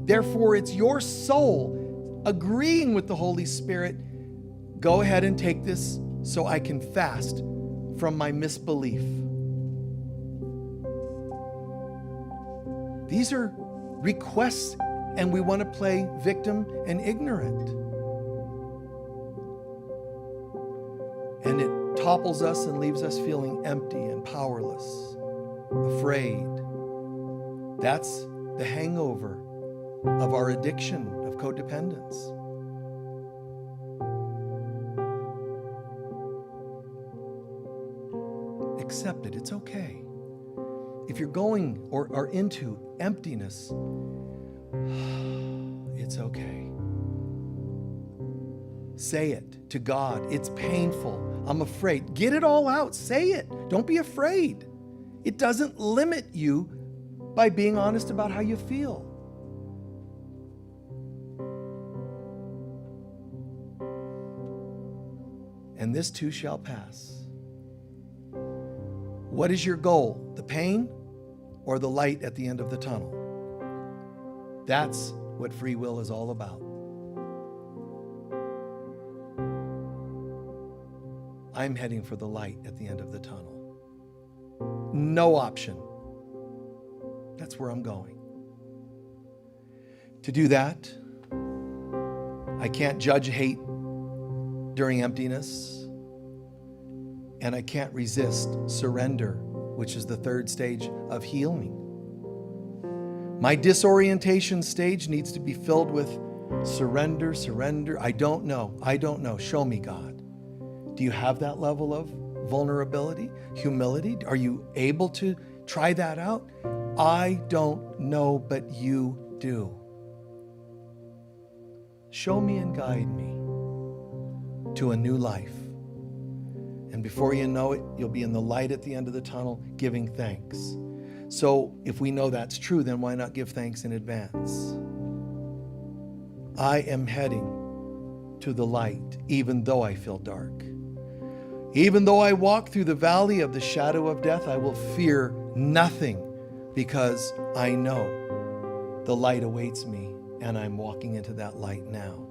Therefore, it's your soul agreeing with the Holy Spirit. Go ahead and take this so I can fast from my misbelief. These are requests, and we want to play victim and ignorant. And it topples us and leaves us feeling empty and powerless, afraid. That's the hangover of our addiction of codependence. Accept it. It's okay. If you're going or are into emptiness, it's okay. Say it to God. It's painful. I'm afraid. Get it all out. Say it. Don't be afraid. It doesn't limit you by being honest about how you feel. And this too shall pass. What is your goal? The pain or the light at the end of the tunnel? That's what free will is all about. I'm heading for the light at the end of the tunnel. No option. That's where I'm going. To do that, I can't judge hate during emptiness. And I can't resist surrender, which is the third stage of healing. My disorientation stage needs to be filled with surrender, surrender. I don't know. Show me, God. Do you have that level of vulnerability, humility? Are you able to try that out? I don't know, but you do. Show me and guide me to a new life. And before you know it, you'll be in the light at the end of the tunnel giving thanks. So if we know that's true, then why not give thanks in advance? I am heading to the light, even though I feel dark. Even though I walk through the valley of the shadow of death, I will fear nothing because I know the light awaits me and I'm walking into that light now.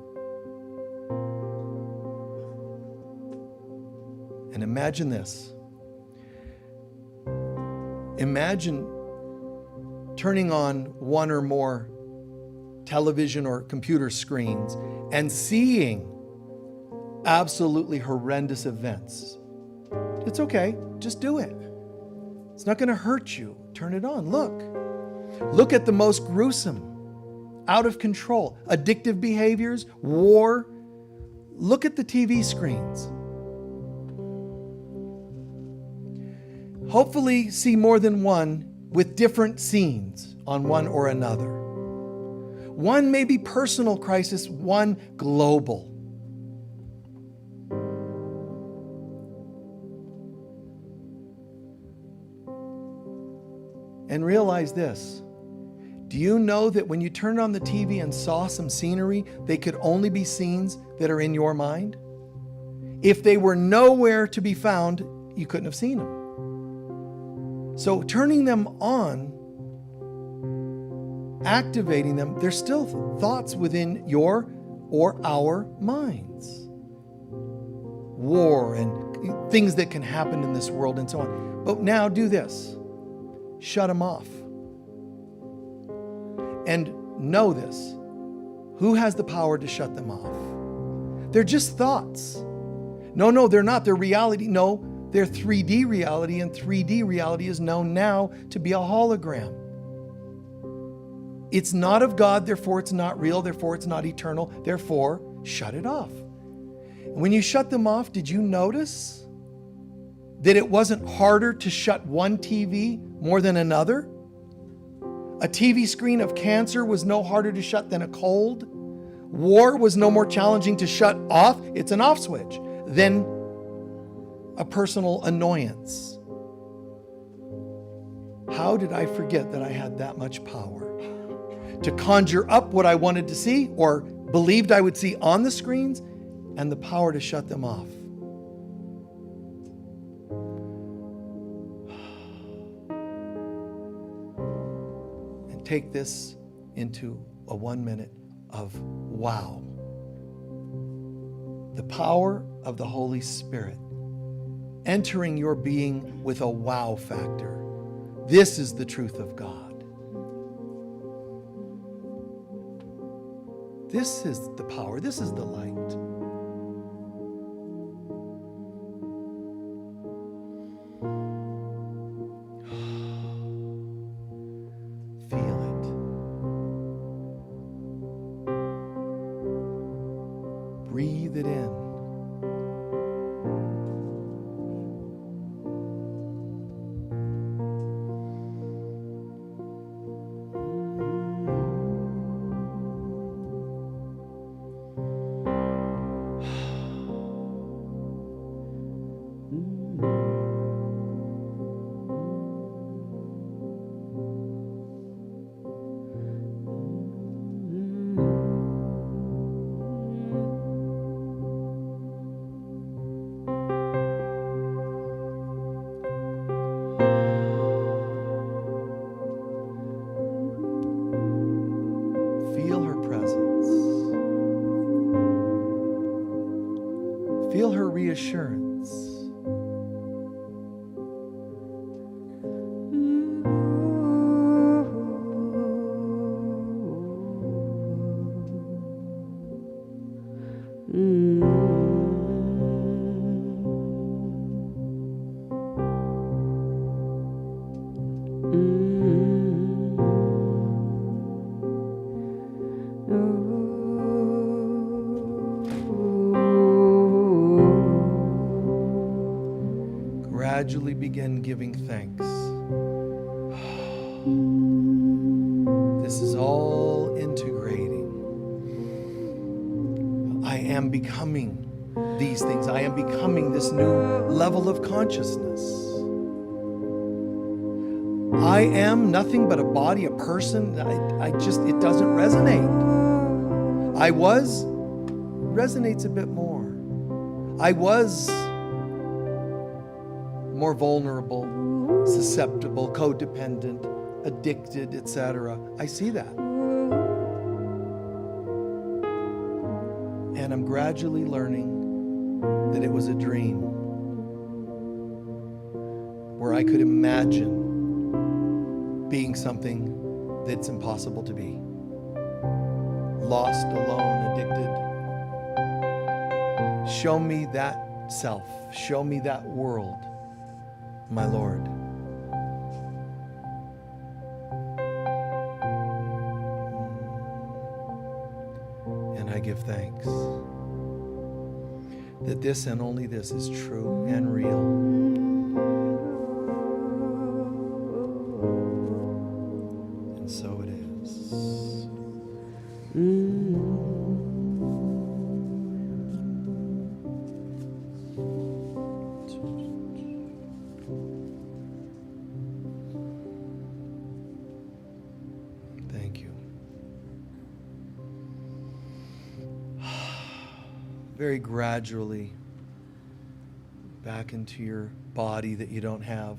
And imagine this. Imagine turning on one or more television or computer screens and seeing absolutely horrendous events. It's okay. Just do it. It's not going to hurt you. Turn it on. Look. Look at the most gruesome, out of control, addictive behaviors, war. Look at the TV screens. Hopefully see more than one with different scenes on one or another. One may be personal crisis, one global. And realize this. Do you know that when you turned on the TV and saw some scenery, they could only be scenes that are in your mind? If they were nowhere to be found, you couldn't have seen them. So turning them on, activating them, there's still thoughts within your or our minds. War and things that can happen in this world and so on. But now do this. Shut them off. And know this. Who has the power to shut them off? They're just thoughts. No, they're not. They're reality. No, they're 3D reality, and 3D reality is known now to be a hologram. It's not of God, therefore it's not real, therefore it's not eternal, therefore shut it off. And when you shut them off, did you notice that it wasn't harder to shut one TV more than another? A TV screen of cancer was no harder to shut than a cold. War was no more challenging to shut off, it's an off switch, than a personal annoyance. How did I forget that I had that much power to conjure up what I wanted to see or believed I would see on the screens, and the power to shut them off? And take this into a 1 minute of wow. The power of the Holy Spirit entering your being with a wow factor. This is the truth of God. This is the power. This is the light. Feel it. Breathe it in. Feel her presence. Feel her reassurance. gradually begin giving thanks. This is all integrating. I am becoming these things. I am becoming this new level of consciousness. I am nothing but a body, a person. It doesn't resonate. I was resonates a bit more. I was more vulnerable, susceptible, codependent, addicted, etc. I see that. And I'm gradually learning that it was a dream where I could imagine being something that's impossible to be. Lost, alone, addicted. Show me that self. Show me that world, my Lord. And I give thanks that this and only this is true and real. And so it is. Thank you. Very gradually back into your body that you don't have.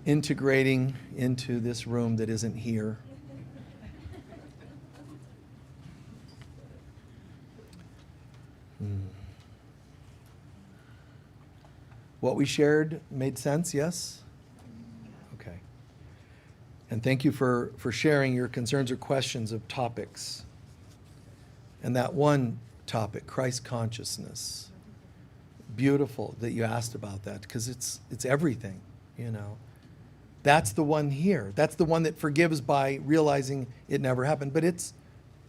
Integrating into this room that isn't here. What we shared made sense, yes? Okay. And thank you for sharing your concerns or questions of topics. And that one topic, Christ consciousness. Beautiful that you asked about that, because it's everything, you know. That's the one here. That's the one that forgives by realizing it never happened. But it's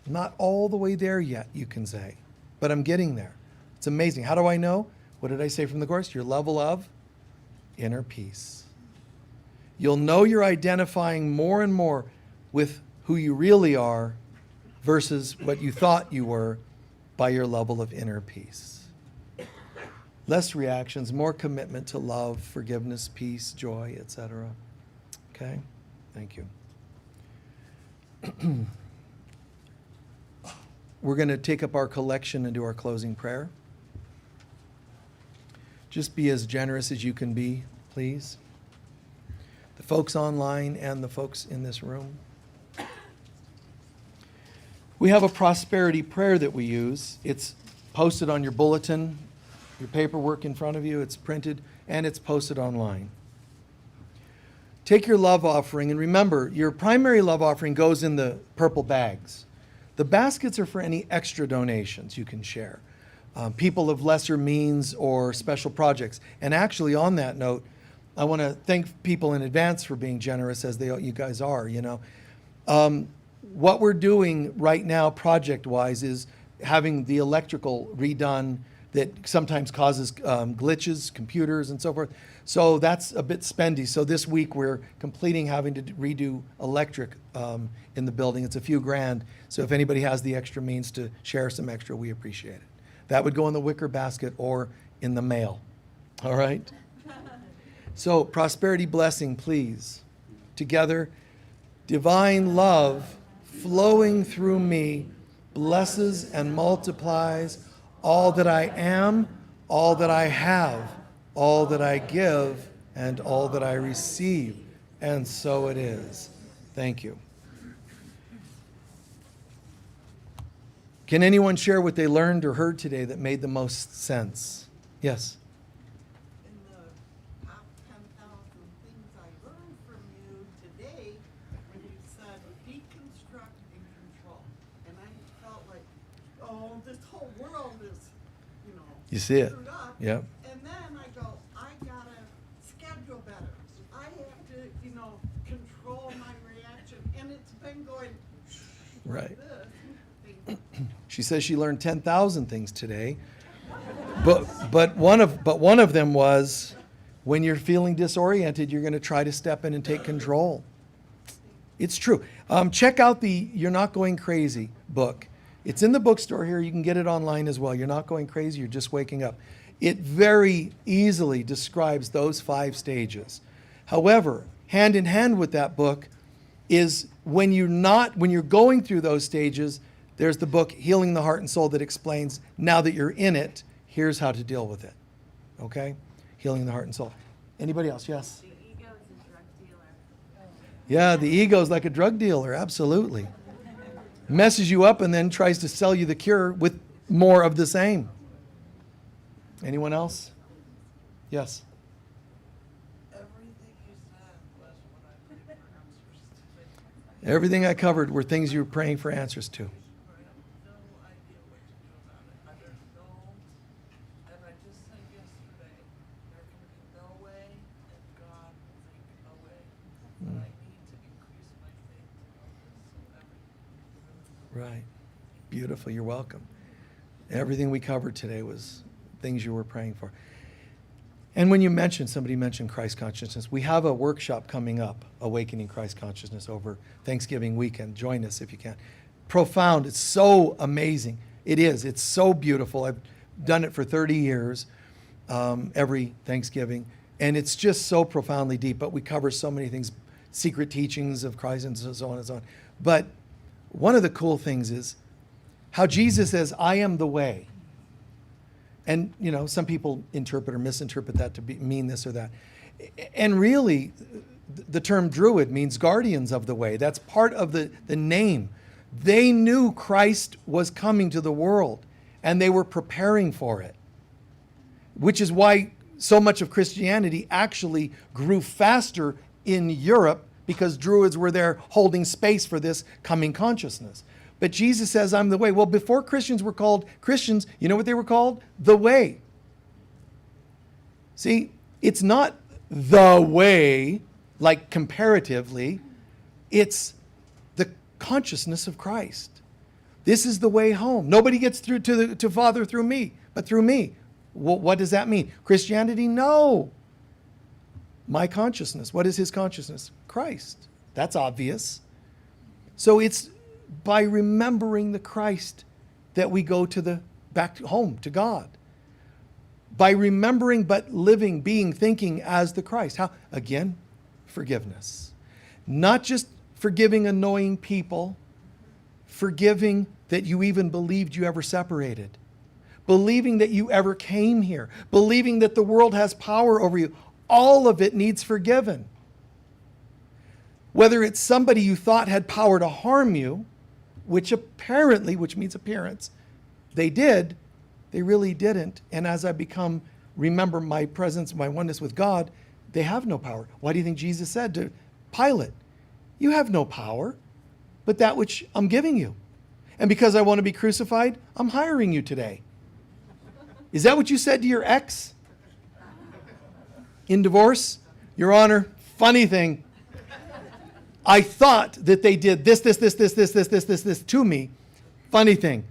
not all the way there yet, you can say. But I'm getting there. It's amazing. How do I know? What did I say from the Course? Your level of inner peace. You'll know you're identifying more and more with who you really are versus what you thought you were by your level of inner peace. Less reactions, more commitment to love, forgiveness, peace, joy, etc. Okay? Thank you. We're going to take up our collection and do our closing prayer. Just be as generous as you can be, please. The folks online and the folks in this room. We have a prosperity prayer that we use. It's posted on your bulletin, your paperwork in front of you. It's printed and it's posted online. Take your love offering, and remember, your primary love offering goes in the purple bags. The baskets are for any extra donations you can share. People of lesser means or special projects. And actually, on that note, I want to thank people in advance for being generous, as you guys are, you know. What we're doing right now, project-wise, is having the electrical redone that sometimes causes glitches, computers, and so forth. So that's a bit spendy. So this week we're completing having to redo electric in the building. It's a few grand. So if anybody has the extra means to share some extra, we appreciate it. That would go in the wicker basket or in the mail. All right? So prosperity blessing, please. Together, divine love flowing through me blesses and multiplies all that I am, all that I have, all that I give, and all that I receive. And so it is. Thank you. Can anyone share what they learned or heard today that made the most sense? Yes? In the top 10,000 things I learned from you today, when you said deconstruct and control. And I felt like, oh, this whole world is, you know, You see it? screwed up. Yep. And then I go, I gotta schedule better. I have to, you know, control my reaction. And it's been going Right. this. She says she learned 10,000 things today. But one of them was, when you're feeling disoriented, you're going to try to step in and take control. It's true. Check out the You're Not Going Crazy book. It's in the bookstore here. You can get it online as well. You're not going crazy. You're just waking up. It very easily describes those 5 stages. However, hand in hand with that book is when you're going through those stages, there's the book Healing the Heart and Soul that explains, now that you're in it, here's how to deal with it. Okay? Healing the Heart and Soul. Anybody else? Yes? The ego is a drug dealer. Yeah, the ego is like a drug dealer, absolutely. Messes you up and then tries to sell you the cure with more of the same. Anyone else? Yes? Everything you said was what I prayed for answers to. Everything I covered were things you were praying for answers to. I have no idea what to do about it. There's no, and I just said yesterday, there can be no way, and God will make a way. But I need to increase my faith to know this, so everything. Right. Beautiful. You're welcome. Everything we covered today was things you were praying for. And when somebody mentioned Christ consciousness, we have a workshop coming up, Awakening Christ Consciousness, over Thanksgiving weekend. Join us if you can. Profound. It's so amazing. It is. It's so beautiful. I've done it for 30 years, every Thanksgiving. And it's just so profoundly deep. But we cover so many things, secret teachings of Christ and so on and so on. But one of the cool things is how Jesus says, I am the way. And, some people interpret or misinterpret that to mean this or that. And really, the term druid means guardians of the way. That's part of the name. They knew Christ was coming to the world, and they were preparing for it, which is why so much of Christianity actually grew faster in Europe, because Druids were there holding space for this coming consciousness. But Jesus says, I'm the way. Well, before Christians were called Christians, you know what they were called? The way. See, it's not the way, like comparatively. It's the consciousness of Christ. This is the way home. Nobody gets through to Father through me, but through me. Well, what does that mean? Christianity? No. My consciousness. What is his consciousness? Christ. That's obvious. So it's by remembering the Christ that we go back home to God. By remembering but living, being, thinking as the Christ. How? Again, forgiveness. Not just forgiving annoying people, forgiving that you even believed you ever separated. Believing that you ever came here. Believing that the world has power over you. All of it needs forgiven. Whether it's somebody you thought had power to harm you, which means appearance, they did, they really didn't. And as I remember my presence, my oneness with God, they have no power. Why do you think Jesus said to Pilate, you have no power, but that which I'm giving you. And because I want to be crucified, I'm hiring you today. Is that what you said to your ex in divorce? Your Honor, funny thing, I thought that they did this to me. Funny thing.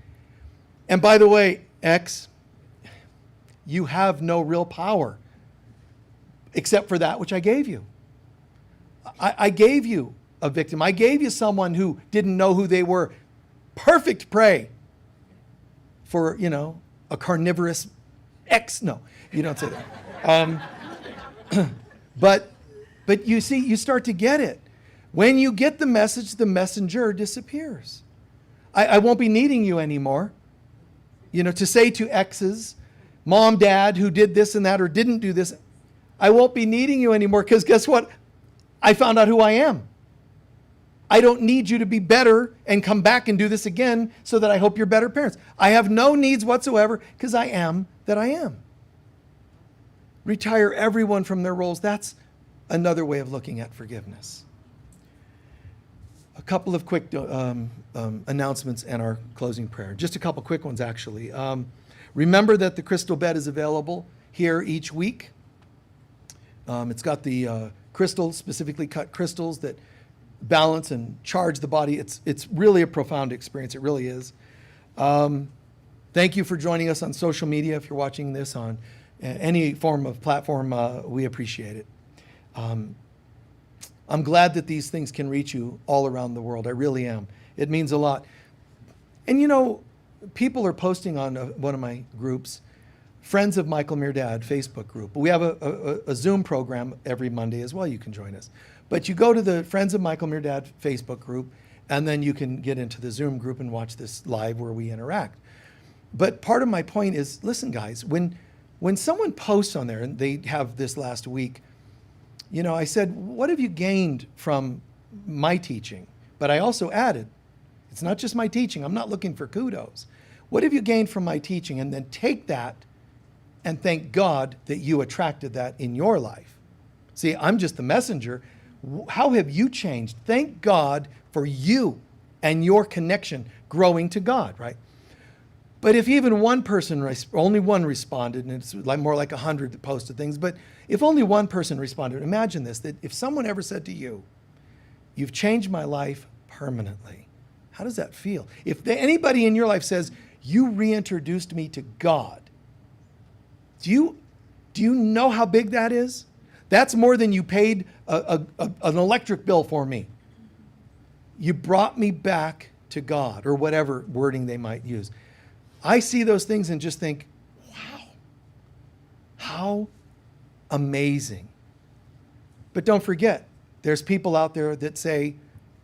And by the way, ex, you have no real power except for that which I gave you. I gave you a victim. I gave you someone who didn't know who they were. Perfect prey for, a carnivorous ex. No, you don't say that. But you see, you start to get it. When you get the message, the messenger disappears. I won't be needing you anymore. To say to exes, mom, dad, who did this and that or didn't do this, I won't be needing you anymore because guess what? I found out who I am. I don't need you to be better and come back and do this again so that I hope you're better parents. I have no needs whatsoever because I am that I am. Retire everyone from their roles. That's another way of looking at forgiveness. A couple of quick announcements and our closing prayer. Just a couple quick ones, actually. Remember that the crystal bed is available here each week. It's got the crystals, specifically cut crystals that balance and charge the body. It's really a profound experience. It really is. Thank you for joining us on social media. If you're watching this on any form of platform, we appreciate it. I'm glad that these things can reach you all around the world. I really am. It means a lot. And you know, people are posting on one of my groups, Friends of Michael Mirdad Facebook group. We have a Zoom program every Monday as well. You can join us. But you go to the Friends of Michael Mirdad Facebook group, and then you can get into the Zoom group and watch this live where we interact. But part of my point is, listen, guys, when someone posts on there, and they have this last week, you know, I said, what have you gained from my teaching? But I also added, it's not just my teaching. I'm not looking for kudos. What have you gained from my teaching? And then take that and thank God that you attracted that in your life. See, I'm just the messenger. How have you changed? Thank God for you and your connection growing to God, right? But if even one person, only one responded, and it's like more like 100 that posted things, but if only one person responded, imagine this, that if someone ever said to you, you've changed my life permanently, how does that feel? If anybody in your life says, you reintroduced me to God, do you know how big that is? That's more than you paid an electric bill for me. You brought me back to God, or whatever wording they might use. I see those things and just think, wow, how amazing. But don't forget, there's people out there that say,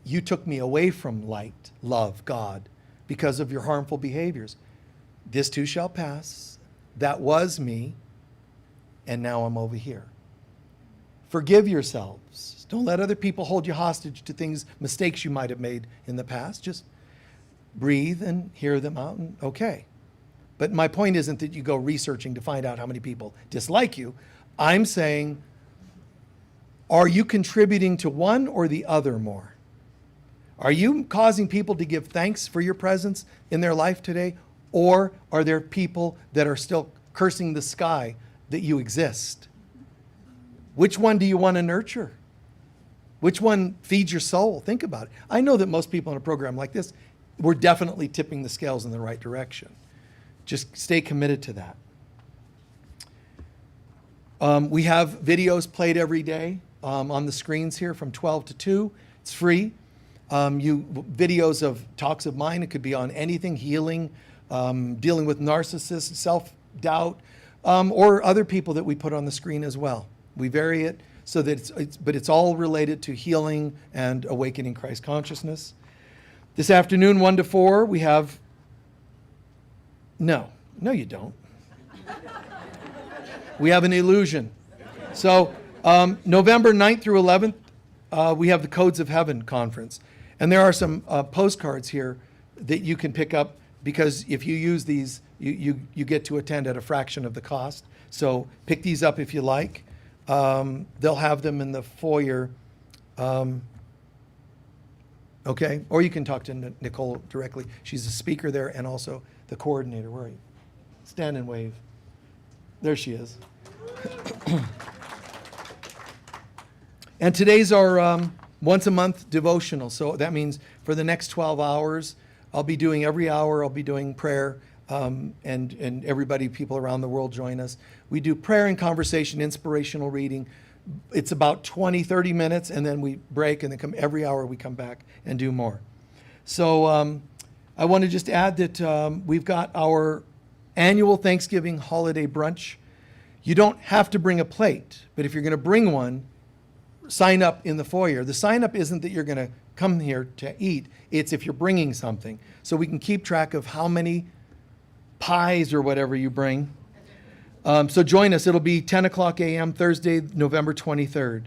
you took me away from light, love, God, because of your harmful behaviors. This too shall pass. That was me, and now I'm over here. Forgive yourselves. Don't let other people hold you hostage to things, mistakes you might have made in the past. Just breathe and hear them out, and okay. But my point isn't that you go researching to find out how many people dislike you. I'm saying, are you contributing to one or the other more? Are you causing people to give thanks for your presence in their life today? Or are there people that are still cursing the sky that you exist? Which one do you want to nurture? Which one feeds your soul? Think about it. I know that most people in a program like this, we're definitely tipping the scales in the right direction. Just stay committed to that. We have videos played every day on the screens here from 12 to 2. It's free. Videos of talks of mine. It could be on anything, healing, dealing with narcissists, self-doubt, or other people that we put on the screen as well. We vary it so that it's all related to healing and awakening Christ consciousness. This afternoon, 1 to 4, we have, no you don't. We have an illusion. So November 9th through 11th, we have the Codes of Heaven conference. And there are some postcards here that you can pick up, because if you use these, you get to attend at a fraction of the cost. So pick these up if you like. They'll have them in the foyer. Okay, or you can talk to Nicole directly. She's the speaker there and also the coordinator. Where are you? Stand and wave. There she is. And today's our once a month devotional. So that means for the next 12 hours, I'll be doing every hour, I'll be doing prayer, and everybody, people around the world join us. We do prayer and conversation, inspirational reading. It's about 20, 30 minutes, and then we break, and then every hour we come back and do more. So I want to just add that we've got our annual Thanksgiving holiday brunch. You don't have to bring a plate, but if you're going to bring one, sign up in the foyer. The sign up isn't that you're going to come here to eat. It's if you're bringing something. So we can keep track of how many pies or whatever you bring. So join us. It'll be 10 o'clock a.m. Thursday, November 23rd.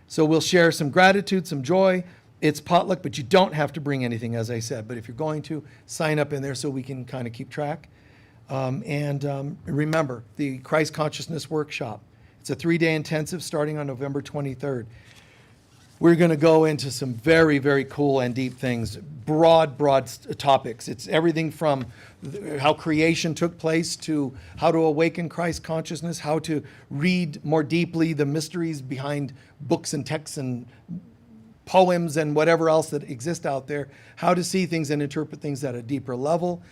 So we'll share some gratitude, some joy. It's potluck, but you don't have to bring anything, as I said. But if you're going to, sign up in there so we can kind of keep track. And remember, the Christ Consciousness Workshop. It's a 3-day intensive starting on November 23rd. We're going to go into some very, very cool and deep things, broad topics. It's everything from how creation took place to how to awaken Christ consciousness, how to read more deeply the mysteries behind books and texts and poems and whatever else that exist out there, how to see things and interpret things at a deeper level.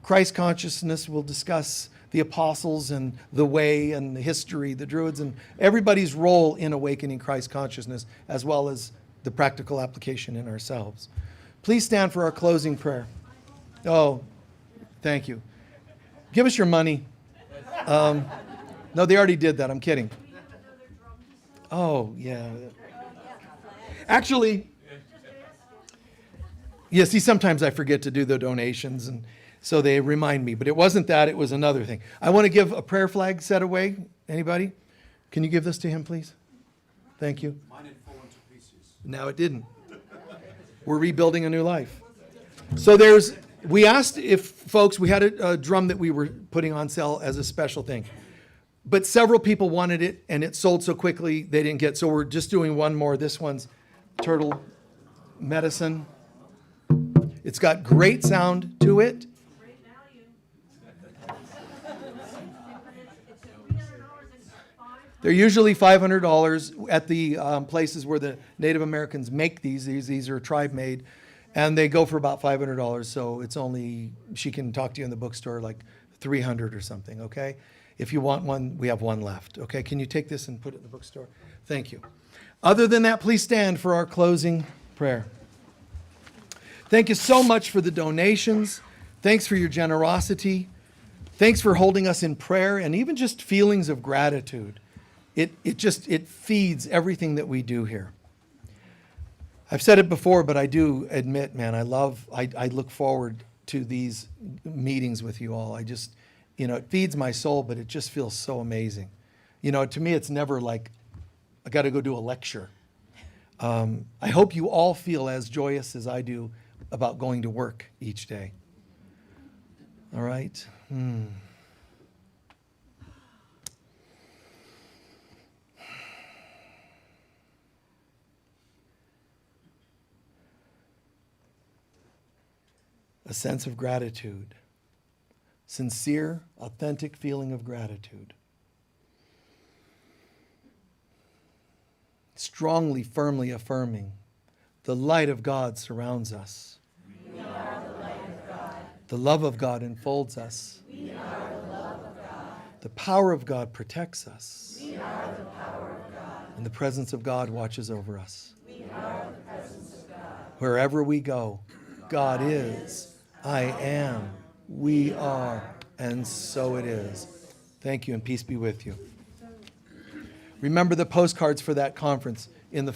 Christ consciousness, we'll discuss the apostles and the way and the history, the Druids, and everybody's role in awakening Christ consciousness, as well as the practical application in ourselves. Please stand for our closing prayer. Oh, thank you. Give us your money. No, they already did that. I'm kidding. Oh, yeah. Actually, yeah, see, sometimes I forget to do the donations, and so they remind me. But it wasn't that. It was another thing. I want to give a prayer flag set away. Anybody? Can you give this to him, please? Thank you. Mine had fallen to pieces. Now it didn't. We're rebuilding a new life. So we asked if folks, we had a drum that we were putting on sale as a special thing. But several people wanted it, and it sold so quickly they didn't get. So we're just doing one more. This one's Turtle Medicine. It's got great sound to it. Great value. It's $300, it's $5. They're usually $500 at the places where the Native Americans make these. These are tribe made, and they go for about $500. So it's only, she can talk to you in the bookstore like $300 or something. Okay, if you want one, we have one left. Okay, can you take this and put it in the bookstore? Thank you. Other than that, please stand for our closing prayer. Thank you so much for the donations. Thanks for your generosity. Thanks for holding us in prayer and even just feelings of gratitude. It feeds everything that we do here. I've said it before, but I do admit, man, I look forward to these meetings with you all. It feeds my soul, but it just feels so amazing. To me, it's never like, I got to go do a lecture. I hope you all feel as joyous as I do about going to work each day. All right? A sense of gratitude. Sincere, authentic feeling of gratitude. Strongly, firmly affirming the light of God surrounds us. We are the light of God. The love of God enfolds us. We are the love of God. The power of God protects us. We are the power of God. And the presence of God watches over us. We are the presence of God. Wherever we go, God is, I am, we are, and so it is. Thank you, and peace be with you. Remember the postcards for that conference in the